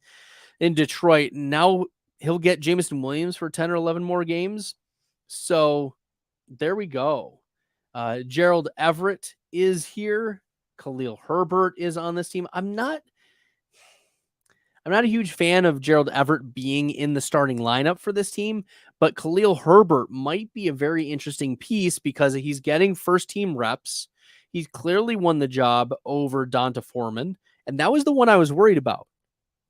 B: Detroit. Now he'll get Jameson Williams for 10 or 11 more games. So there we go. Gerald Everett is here. Khalil Herbert is on this team. I'm not a huge fan of Gerald Everett being in the starting lineup for this team, but Khalil Herbert might be a very interesting piece because he's getting first team reps. He's clearly won the job over Donta Foreman, and that was the one I was worried about.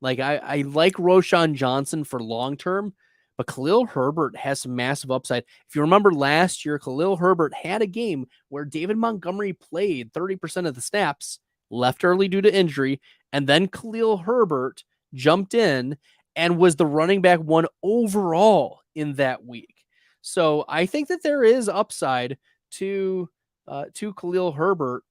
B: Like I like Roschon Johnson for long term, but Khalil Herbert has some massive upside. If you remember last year, Khalil Herbert had a game where David Montgomery played 30% of the snaps, left early due to injury, and then Khalil Herbert jumped in and was the running back 1 overall in that week. So I think that there is upside to Khalil Herbert,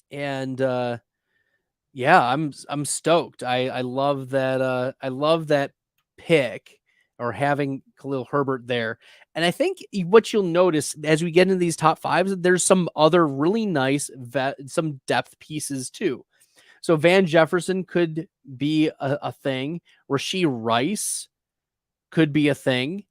B: and I'm stoked. I love that. I love that pick. or having Khalil Herbert there. And I think what you'll notice as we get into these top fives, there's some other really nice some depth pieces too. So Van Jefferson could be a thing. Rashee Rice could be a thing.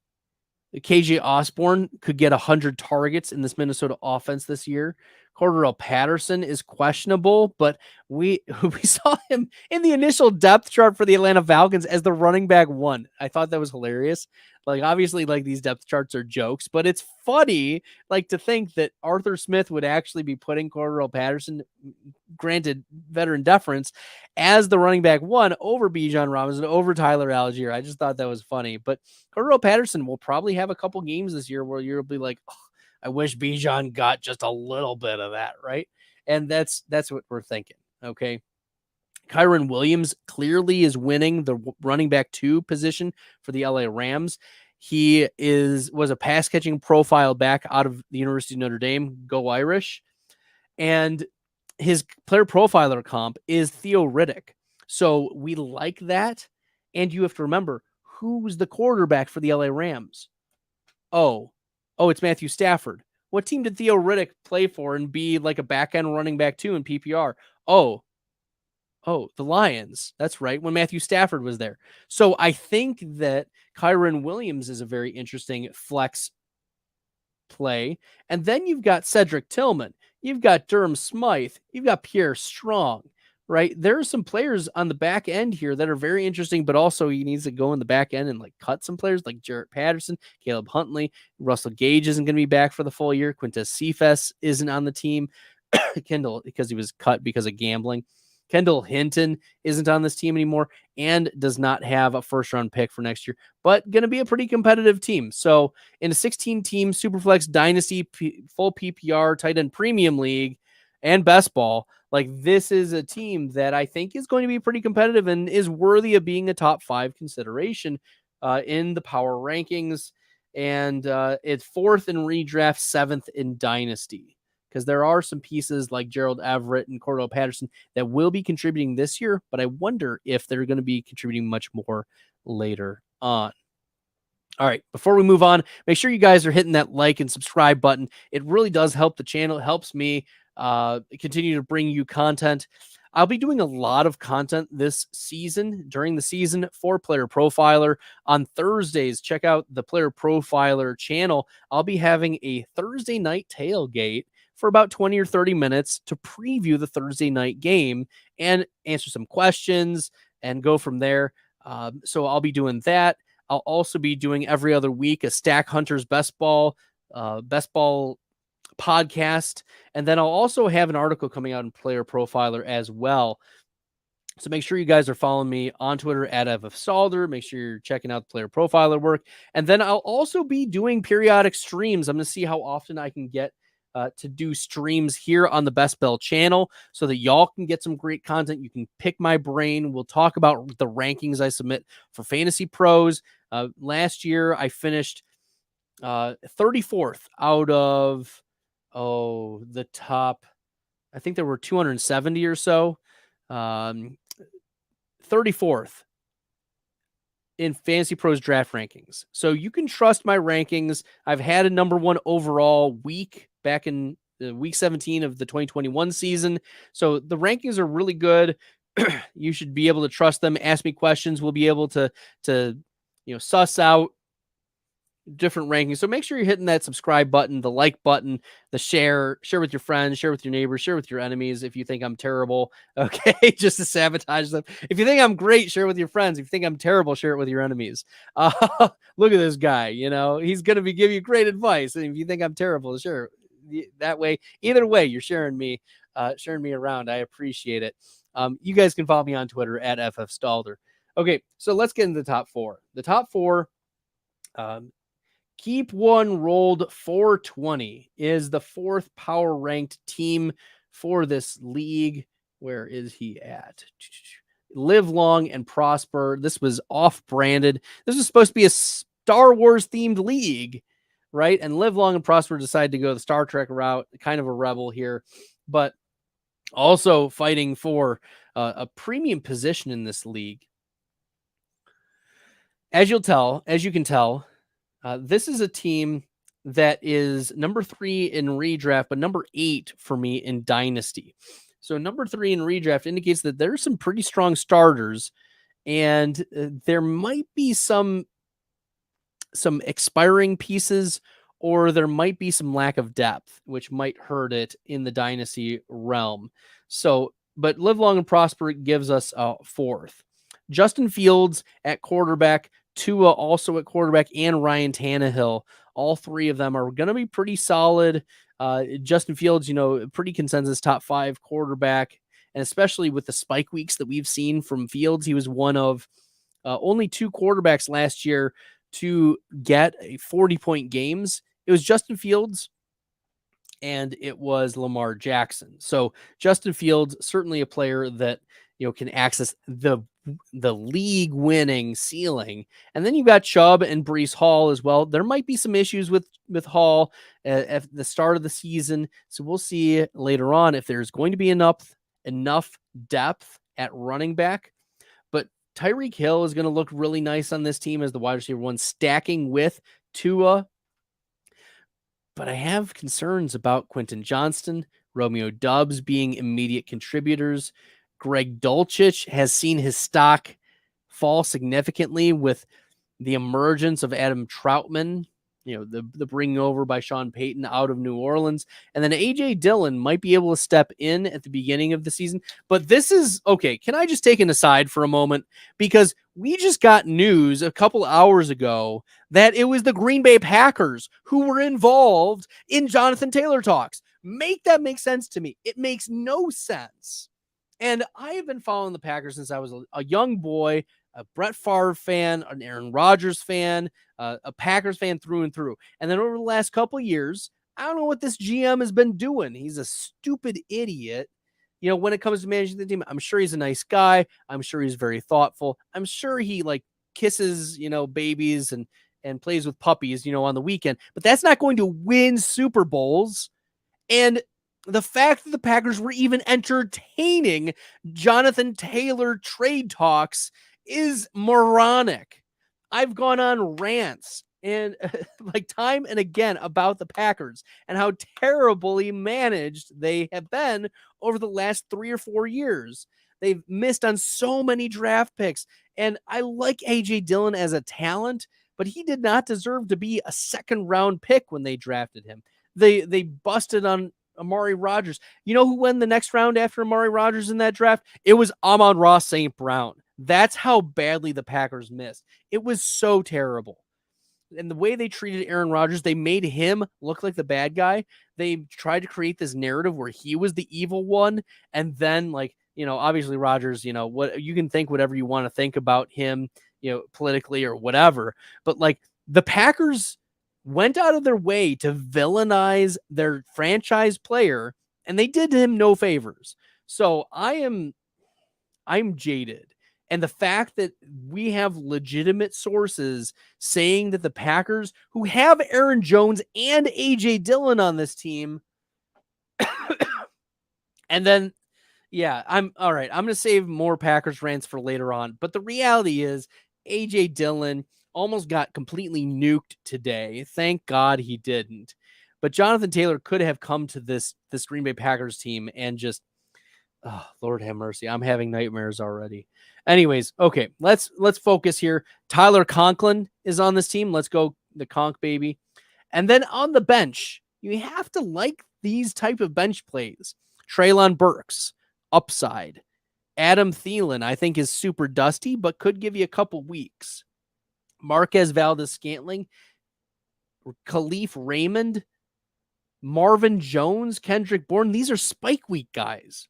B: KJ Osborne could get 100 targets in this Minnesota offense this year. Cordarrelle Patterson is questionable, but we saw him in the initial depth chart for the Atlanta Falcons as the running back 1. I thought that was hilarious. Like, obviously, like, these depth charts are jokes, but it's funny, like, to think that Arthur Smith would actually be putting Cordarrelle Patterson, granted veteran deference, as the running back 1 over Bijan Robinson, over Tyler Algier. I just thought that was funny. But Cordarrelle Patterson will probably have a couple games this year where you'll be like, oh, I wish Bijan got just a little bit of that, right? And that's what we're thinking, okay? Kyron Williams clearly is winning the running back 2 position for the LA Rams. He was a pass-catching profile back out of the University of Notre Dame. Go Irish. And his player profiler comp is Theo Riddick. So we like that. And you have to remember, who's the quarterback for the LA Rams? Oh, it's Matthew Stafford. What team did Theo Riddick play for and be like a back-end running back 2 in PPR? Oh, the Lions. That's right, when Matthew Stafford was there. So I think that Kyron Williams is a very interesting flex play. And then you've got Cedric Tillman. You've got Durham Smythe. You've got Pierre Strong, right? There are some players on the back end here that are very interesting, but also he needs to go in the back end and like cut some players like Jarrett Patterson, Caleb Huntley. Russell Gage isn't going to be back for the full year. Quintez Cephas isn't on the team. Kendall, because he was cut because of gambling. Kendall Hinton isn't on this team anymore and does not have a first-round pick for next year, but going to be a pretty competitive team. So in a 16-team SuperFlex Dynasty full PPR tight end premium league and best ball, like, this is a team that I think is going to be pretty competitive and is worthy of being a top 5 consideration in the power rankings. And it's 4th in redraft, 7th in Dynasty. Because there are some pieces like Gerald Everett and Cordarrelle Patterson that will be contributing this year, but I wonder if they're going to be contributing much more later on. All right, before we move on, make sure you guys are hitting that like and subscribe button. It really does help the channel. It helps me continue to bring you content. I'll be doing a lot of content this season, during the season, for Player Profiler. On Thursdays, check out the Player Profiler channel. I'll be having a Thursday night tailgate for about 20 or 30 minutes to preview the Thursday night game and answer some questions and go from there. So I'll be doing that. I'll also be doing every other week a Stack Hunters Best Ball podcast. And then I'll also have an article coming out in Player Profiler as well. So make sure you guys are following me on Twitter at @FStalder. Make sure you're checking out the Player Profiler work. And then I'll also be doing periodic streams. I'm going to see how often I can get to do streams here on the Bestbell channel so that y'all can get some great content. You can pick my brain. We'll talk about the rankings I submit for Fantasy Pros. Last year, I finished 34th out of the top. I think there were 270 or so. 34th in Fantasy Pros draft rankings. So you can trust my rankings. I've had a number 1 overall week back in week 17 of the 2021 season. So the rankings are really good. You should be able to trust them. Ask me questions. We'll be able to suss out different rankings. So make sure you're hitting that subscribe button, the like button, the share with your friends, share with your neighbors, share with your enemies. If you think I'm terrible, okay, just to sabotage them. If you think I'm great, share with your friends. If you think I'm terrible, share it with your enemies. Look at this guy, he's going to be giving you great advice. And if you think I'm terrible, share that way. Either way, you're sharing me around. I appreciate it. You guys can follow me on Twitter at @FFStalder. Okay, so let's get into the top 4. The top 4, Keep One Rolled 420 is the 4th power ranked team for this league. Where is he at? Live Long and Prosper. This was off-branded. This was supposed to be a Star Wars themed league, right? And Live Long and Prosper decided to go the Star Trek route, kind of a rebel here, but also fighting for a premium position in this league. As you can tell, this is a team that is number 3 in redraft, but number 8 for me in Dynasty. So number 3 in redraft indicates that there's some pretty strong starters, and there might be some expiring pieces, or there might be some lack of depth, which might hurt it in the Dynasty realm. So, but Live Long and Prosper gives us a 4th. Justin Fields at quarterback, Tua also at quarterback, and Ryan Tannehill. All 3 of them are going to be pretty solid. Justin Fields, pretty consensus top 5 quarterback, and especially with the spike weeks that we've seen from Fields, he was one of only 2 quarterbacks last year to get a 40-point games. It was Justin Fields and it was Lamar Jackson. So Justin Fields, certainly a player that, can access the league winning ceiling. And then you've got Chubb and Breece Hall as well. There might be some issues with Hall at the start of the season. So we'll see later on if there's going to be enough depth at running back. But Tyreek Hill is going to look really nice on this team as the wide receiver 1, stacking with Tua. But I have concerns about Quentin Johnston, Romeo Doubs being immediate contributors. Greg Dulcich has seen his stock fall significantly with the emergence of Adam Troutman, the bringing over by Sean Payton out of New Orleans. And then A.J. Dillon might be able to step in at the beginning of the season. But this is, okay, can I just take an aside for a moment? Because we just got news a couple hours ago that it was the Green Bay Packers who were involved in Jonathan Taylor talks. Make that make sense to me. It makes no sense. And I have been following the Packers since I was a young boy, a Brett Favre fan, an Aaron Rodgers fan, a Packers fan through and through. And then over the last couple of years, I don't know what this GM has been doing. He's a stupid idiot. When it comes to managing the team, I'm sure he's a nice guy. I'm sure he's very thoughtful. I'm sure he kisses, babies and plays with puppies, on the weekend. But that's not going to win Super Bowls. And the fact that the Packers were even entertaining Jonathan Taylor trade talks is moronic. I've gone on rants and time and again about the Packers and how terribly managed they have been over the last 3 or 4 years. They've missed on so many draft picks. And I like A.J. Dillon as a talent, but he did not deserve to be a 2nd round pick when they drafted him. They busted on Amari Rodgers. You know who won the next round after Amari Rodgers in that draft? It was Amon-Ra St. Brown. That's how badly the Packers missed. It was so terrible. And the way they treated Aaron Rodgers, they made him look like the bad guy. They tried to create this narrative where he was the evil one. And then, obviously Rodgers, what you can think whatever you want to think about him, politically or whatever. But the Packers went out of their way to villainize their franchise player, and they did him no favors. So I'm jaded. And the fact that we have legitimate sources saying that the Packers, who have Aaron Jones and A.J. Dillon on this team, and then, I'm all right. I'm going to save more Packers rants for later on. But the reality is A.J. Dillon almost got completely nuked today. Thank God he didn't. But Jonathan Taylor could have come to this Green Bay Packers team and just, oh, Lord have mercy. I'm having nightmares already. Anyways, okay, let's focus here. Tyler Conklin is on this team. Let's go the Conk baby. And then on the bench, you have to like these type of bench plays. Treylon Burks, upside. Adam Thielen, I think, is super dusty, but could give you a couple weeks. Marquez Valdez-Scantling, Khalif Raymond, Marvin Jones, Kendrick Bourne. These are spike week guys.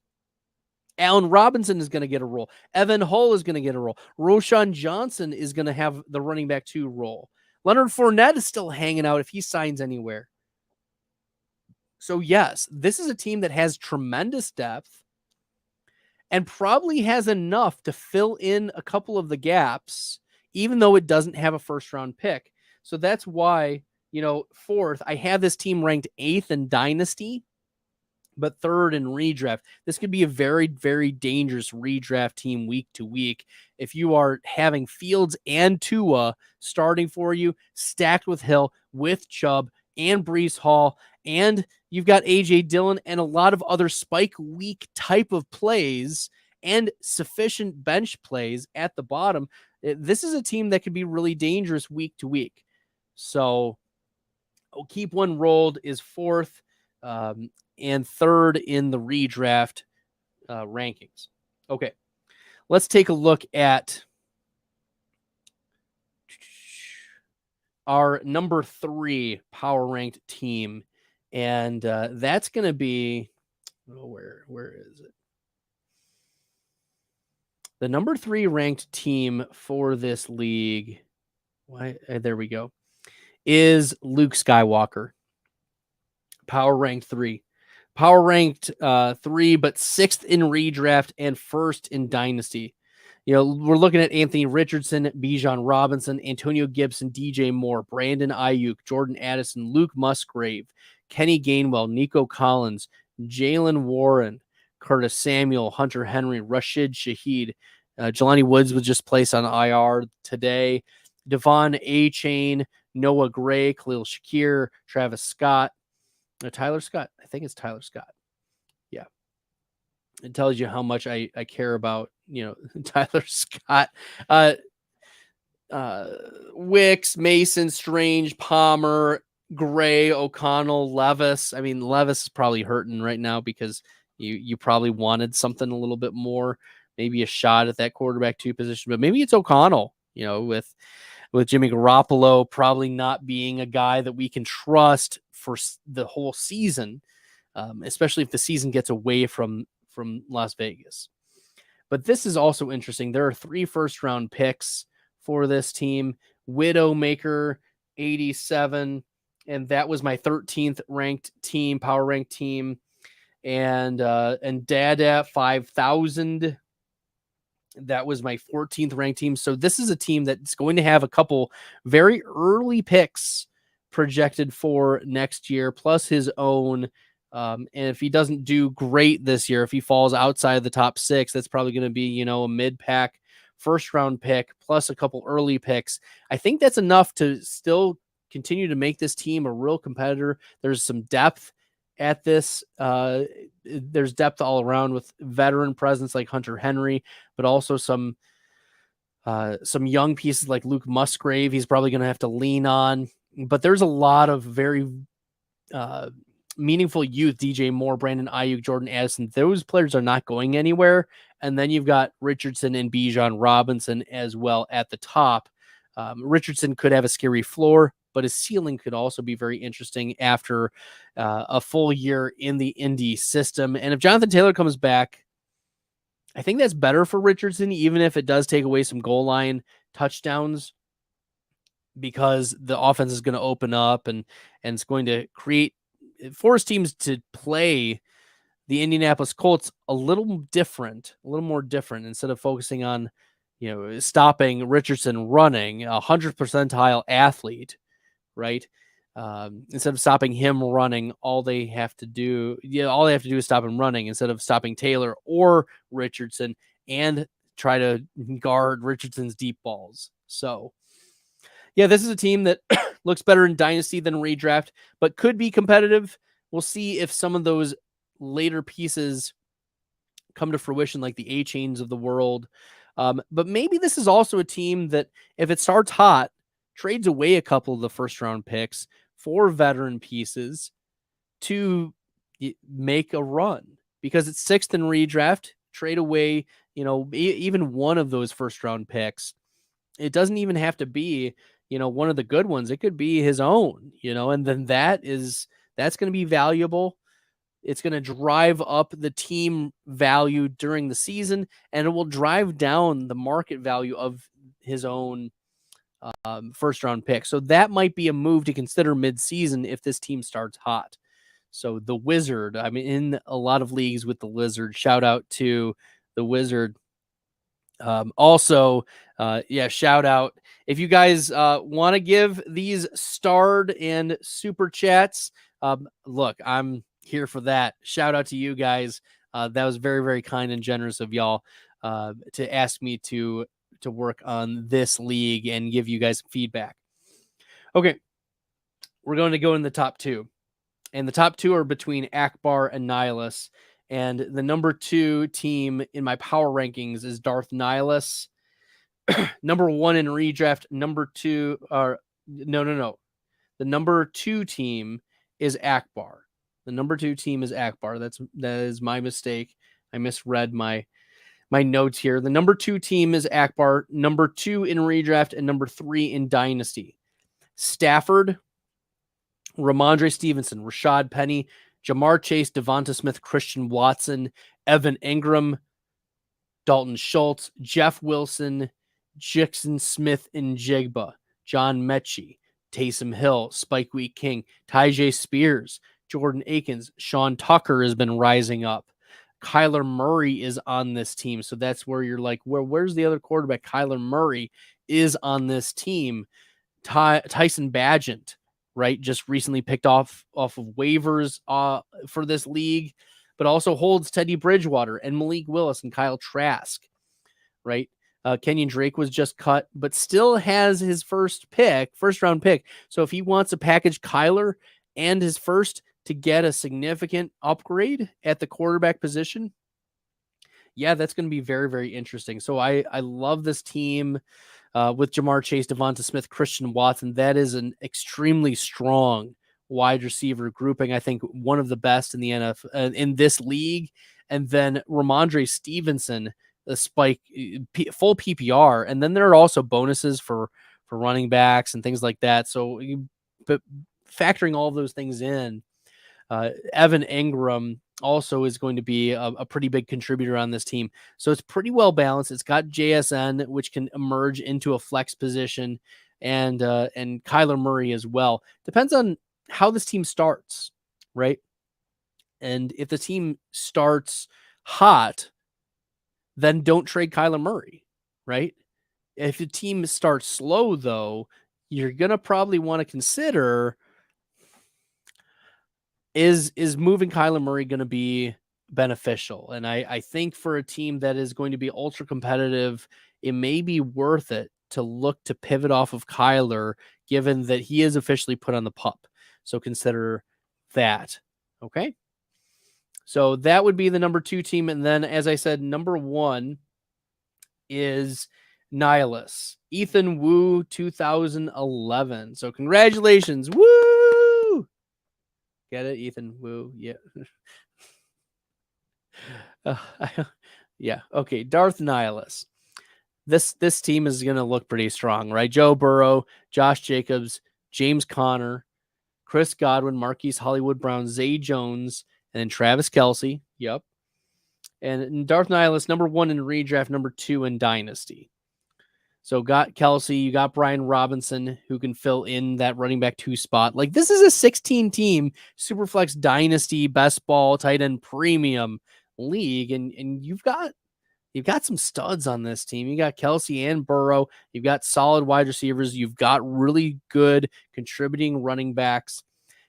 B: Allen Robinson is going to get a role. Evan Hull is going to get a role. Roshan Johnson is going to have the running back 2 role. Leonard Fournette is still hanging out if he signs anywhere. So yes, this is a team that has tremendous depth and probably has enough to fill in a couple of the gaps, even though it doesn't have a 1st round pick. So that's why, 4th, I have this team ranked 8th in Dynasty but third in redraft. This could be a very, very dangerous redraft team week to week. If you are having Fields and Tua starting for you, stacked with Hill, with Chubb and Breece Hall, and you've got A.J. Dillon and a lot of other spike week type of plays and sufficient bench plays at the bottom, this is a team that could be really dangerous week to week. So keep one rolled is fourth and third in the redraft rankings. Okay, let's take a look at our number 3 power ranked team, and that's going to be, where is it? The number 3 ranked team for this league, there we go, is Luke Skywalker. Power ranked 3. Power ranked 3, but 6th in redraft and 1st in Dynasty. We're looking at Anthony Richardson, Bijan Robinson, Antonio Gibson, DJ Moore, Brandon Ayuk, Jordan Addison, Luke Musgrave, Kenny Gainwell, Nico Collins, Jalen Warren, Curtis Samuel, Hunter Henry, Rashid Shaheed. Jelani Woods was just placed on IR today. Devon A-Chain, Noah Gray, Khalil Shakir, Travis Scott, Tyler Scott. I think it's Tyler Scott. Yeah. It tells you how much I care about, Tyler Scott. Wicks, Mason, Strange, Palmer, Gray, O'Connell, Levis. I mean, Levis is probably hurting right now because you probably wanted something a little bit more, maybe a shot at that quarterback 2 position, but maybe it's O'Connell, with Jimmy Garoppolo probably not being a guy that we can trust for the whole season, especially if the season gets away from Las Vegas. But this is also interesting. There are 3 first-round picks for this team. Widowmaker, 87, and that was my 13th ranked team, power ranked team. And Dada, 5,000. That was my 14th ranked team. So this is a team that's going to have a couple very early picks projected for next year, plus his own. And if he doesn't do great this year, if he falls outside of the top 6, that's probably going to be, a mid-pack first-round pick plus a couple early picks. I think that's enough to still continue to make this team a real competitor. There's some depth at this. There's depth all around with veteran presence like Hunter Henry, but also some young pieces like Luke Musgrave. He's probably going to have to lean on, but there's a lot of very meaningful youth. DJ Moore, Brandon Ayuk, Jordan Addison. Those players are not going anywhere. And then you've got Richardson and Bijan Robinson as well at the top. Richardson could have a scary floor, but his ceiling could also be very interesting after a full year in the Indy system. And if Jonathan Taylor comes back, I think that's better for Richardson, even if it does take away some goal line touchdowns, because the offense is going to open up and it's going to force teams to play the Indianapolis Colts a little more different, instead of focusing on, stopping Richardson running, 100th percentile athlete, right? Instead of stopping him running, all they have to do is stop him running, instead of stopping Taylor or Richardson and try to guard Richardson's deep balls. So, yeah, this is a team that looks better in Dynasty than redraft, but could be competitive. We'll see if some of those later pieces come to fruition, like the A-Chains of the world. But maybe this is also a team that, if it starts hot, trades away a couple of the first-round picks for veteran pieces to make a run. Because it's 6th in redraft, trade away, even one of those first-round picks. It doesn't even have to be, one of the good ones. It could be his own, and then that's going to be valuable. It's going to drive up the team value during the season, and it will drive down the market value of his own first round pick. So that might be a move to consider mid-season if this team starts hot. So the Wizard, I'm in a lot of leagues with the Wizard. Shout out to the Wizard. Also, shout out if you guys want to give these starred and super chats. Look, I'm here for that. Shout out to you guys. That was very, very kind and generous of y'all to ask me to work on this league and give you guys feedback. Okay, we're going to go in the top 2. And the top 2 are between Akbar and Nihilus. And the number 2 team in my power rankings is Darth Nihilus. Number 1 in redraft. Number 2 are no. The number 2 team is Akbar. The number 2 team is Akbar. That is my mistake. I misread my notes here. The number 2 team is Akbar. Number 2 in redraft and number 3 in Dynasty. Stafford, Ramondre Stevenson, Rashad Penny, Jamar Chase, Devonta Smith, Christian Watson, Evan Ingram, Dalton Schultz, Jeff Wilson, Jackson Smith and Jigba, John Mechie, Taysom Hill, Spike Week King, Tyjae Spears, Jordan Akins, Sean Tucker has been rising up. Kyler Murray is on this team. So that's where you're like, where's the other quarterback? Kyler Murray is on this team. Tyson Bagent, right, just recently picked off of waivers for this league, but also holds Teddy Bridgewater and Malik Willis and Kyle Trask, right? Kenyon Drake was just cut, but still has his first round pick. So if he wants to package Kyler and his first to get a significant upgrade at the quarterback position, yeah, that's going to be very, very interesting. So I love this team with Jamar Chase, Devonta Smith, Christian Watson. That is an extremely strong wide receiver grouping. I think one of the best in the NFL in this league. And then Ramondre Stevenson, the spike, full PPR. And then there are also bonuses for running backs and things like that. So, but factoring all of those things in, Evan Ingram also is going to be a pretty big contributor on this team. So it's pretty well balanced. It's got JSN, which can emerge into a flex position, and Kyler Murray as well. Depends on how this team starts, right? And if the team starts hot, then don't trade Kyler Murray, right? If the team starts slow, though, you're going to probably want to consider, is moving Kyler Murray going to be beneficial? And I think for a team that is going to be ultra competitive, it may be worth it to look to pivot off of Kyler, given that he is officially put on the PUP. So consider that. Okay. So that would be the number 2 team. And then, as I said, number 1 is Nihilus. Ethan Wu, 2011. So congratulations. Woo! Get it, Ethan Wu? Yeah. Yeah. Okay. Darth Nihilus. This team is going to look pretty strong, right? Joe Burrow, Josh Jacobs, James Conner, Chris Godwin, Marquise Hollywood Brown, Zay Jones, and then Travis Kelce. Yep. And Darth Nihilus, number 1 in redraft, number 2 in Dynasty. So got Kelce, you got Brian Robinson, who can fill in that running back 2 spot. Like, this is a 16-team SuperFlex Dynasty Best Ball Tight End Premium League, and you've got some studs on this team. You got Kelce and Burrow. You've got solid wide receivers. You've got really good contributing running backs.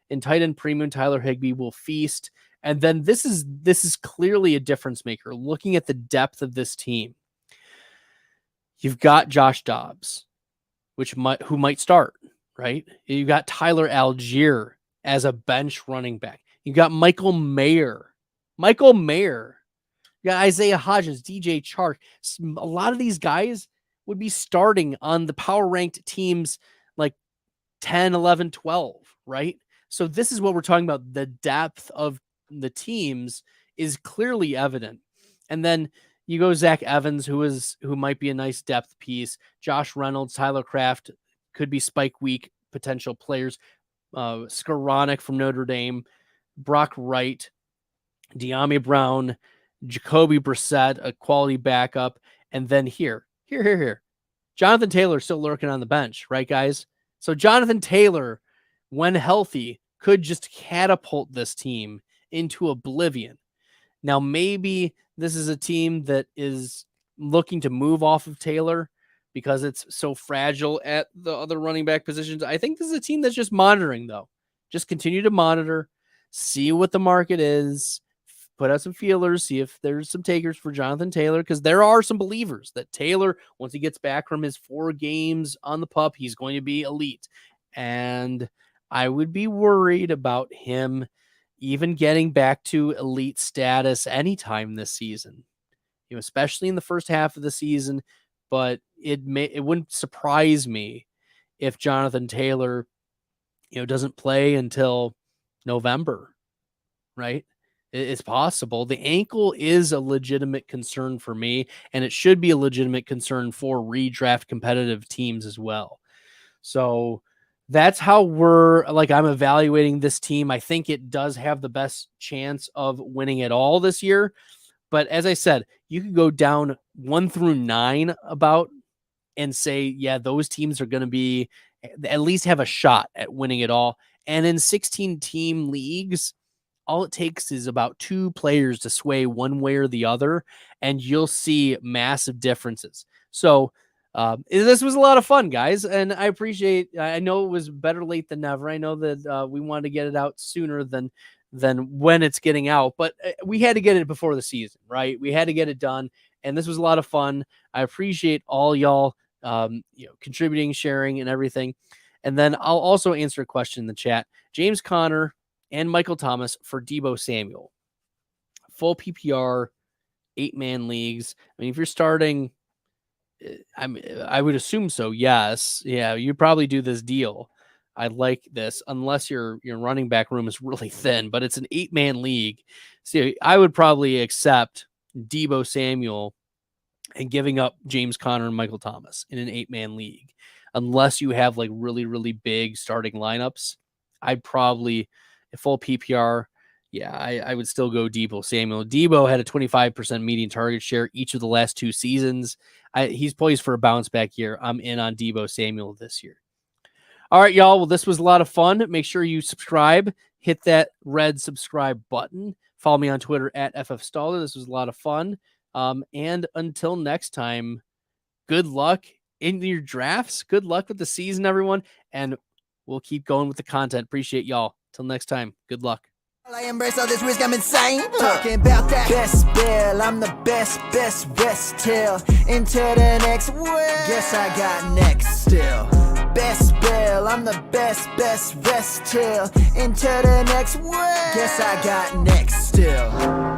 B: In tight end premium, Tyler Higbee will feast. And then this is clearly a difference maker. Looking at the depth of this team, you've got Josh Dobbs, who might start, right? You've got Tyler Algier as a bench running back. You've got Michael Mayer. You got Isaiah Hodgins, DJ Chark. A lot of these guys would be starting on the power ranked teams like 10, 11, 12, right? So this is what we're talking about. The depth of the teams is clearly evident. And then you go Zach Evans, who might be a nice depth piece. Josh Reynolds, Tyler Kraft could be spike week potential players. Skoranek from Notre Dame, Brock Wright, De'Ami Brown, Jacoby Brissett, a quality backup. And then here. Jonathan Taylor still lurking on the bench, right, guys? So Jonathan Taylor, when healthy, could just catapult this team into oblivion. Now, maybe this is a team that is looking to move off of Taylor because it's so fragile at the other running back positions. I think this is a team that's just monitoring, though. Just continue to monitor. see what the market is, put out some feelers, see if there's some takers for Jonathan Taylor, because there are some believers that Taylor, once he gets back from his 4 games on the pup, he's going to be elite. And I would be worried about him even getting back to elite status anytime this season, especially in the first half of the season. But it wouldn't surprise me if Jonathan Taylor, doesn't play until November, right? It's possible. The ankle is a legitimate concern for me, and it should be a legitimate concern for redraft competitive teams as well. So that's how I'm evaluating this team. I think it does have the best chance of winning it all this year. But as I said, you could go down 1 through 9 and say, yeah, those teams are going to be at least have a shot at winning it all. And in 16-team leagues, all it takes is about 2 players to sway one way or the other, and you'll see massive differences. So this was a lot of fun, guys, and I know it was better late than never. I know that we wanted to get it out sooner than when it's getting out, but we had to get it before the season, right? We had to get it done, and this was a lot of fun. I appreciate all y'all contributing, sharing, and everything. And then I'll also answer a question in the chat. James Conner and Michael Thomas for Deebo Samuel. Full PPR, 8-man leagues. I mean, if you're starting, I would assume so. Yes. Yeah, you probably do this deal. I like this, unless your running back room is really thin, but it's an 8-man league. So I would probably accept Deebo Samuel and giving up James Conner and Michael Thomas in an 8-man league. Unless you have like really, really big starting lineups, I'd probably, full PPR, yeah, I would still go Deebo Samuel. Deebo had a 25% median target share each of the last 2 seasons. He's poised for a bounce back year. I'm in on Deebo Samuel this year. All right, y'all. Well, this was a lot of fun. Make sure you subscribe. Hit that red subscribe button. Follow me on Twitter at @FFStalder. This was a lot of fun. And until next time, good luck in your drafts. Good luck with the season, everyone. And we'll keep going with the content. Appreciate y'all. Till next time, good luck.
A: I embrace all this risk, I'm insane. Talking about that Bestbell, I'm the best till into the next world. Guess I got next still. Bestbell, I'm the best till into the next world. Guess I got next still.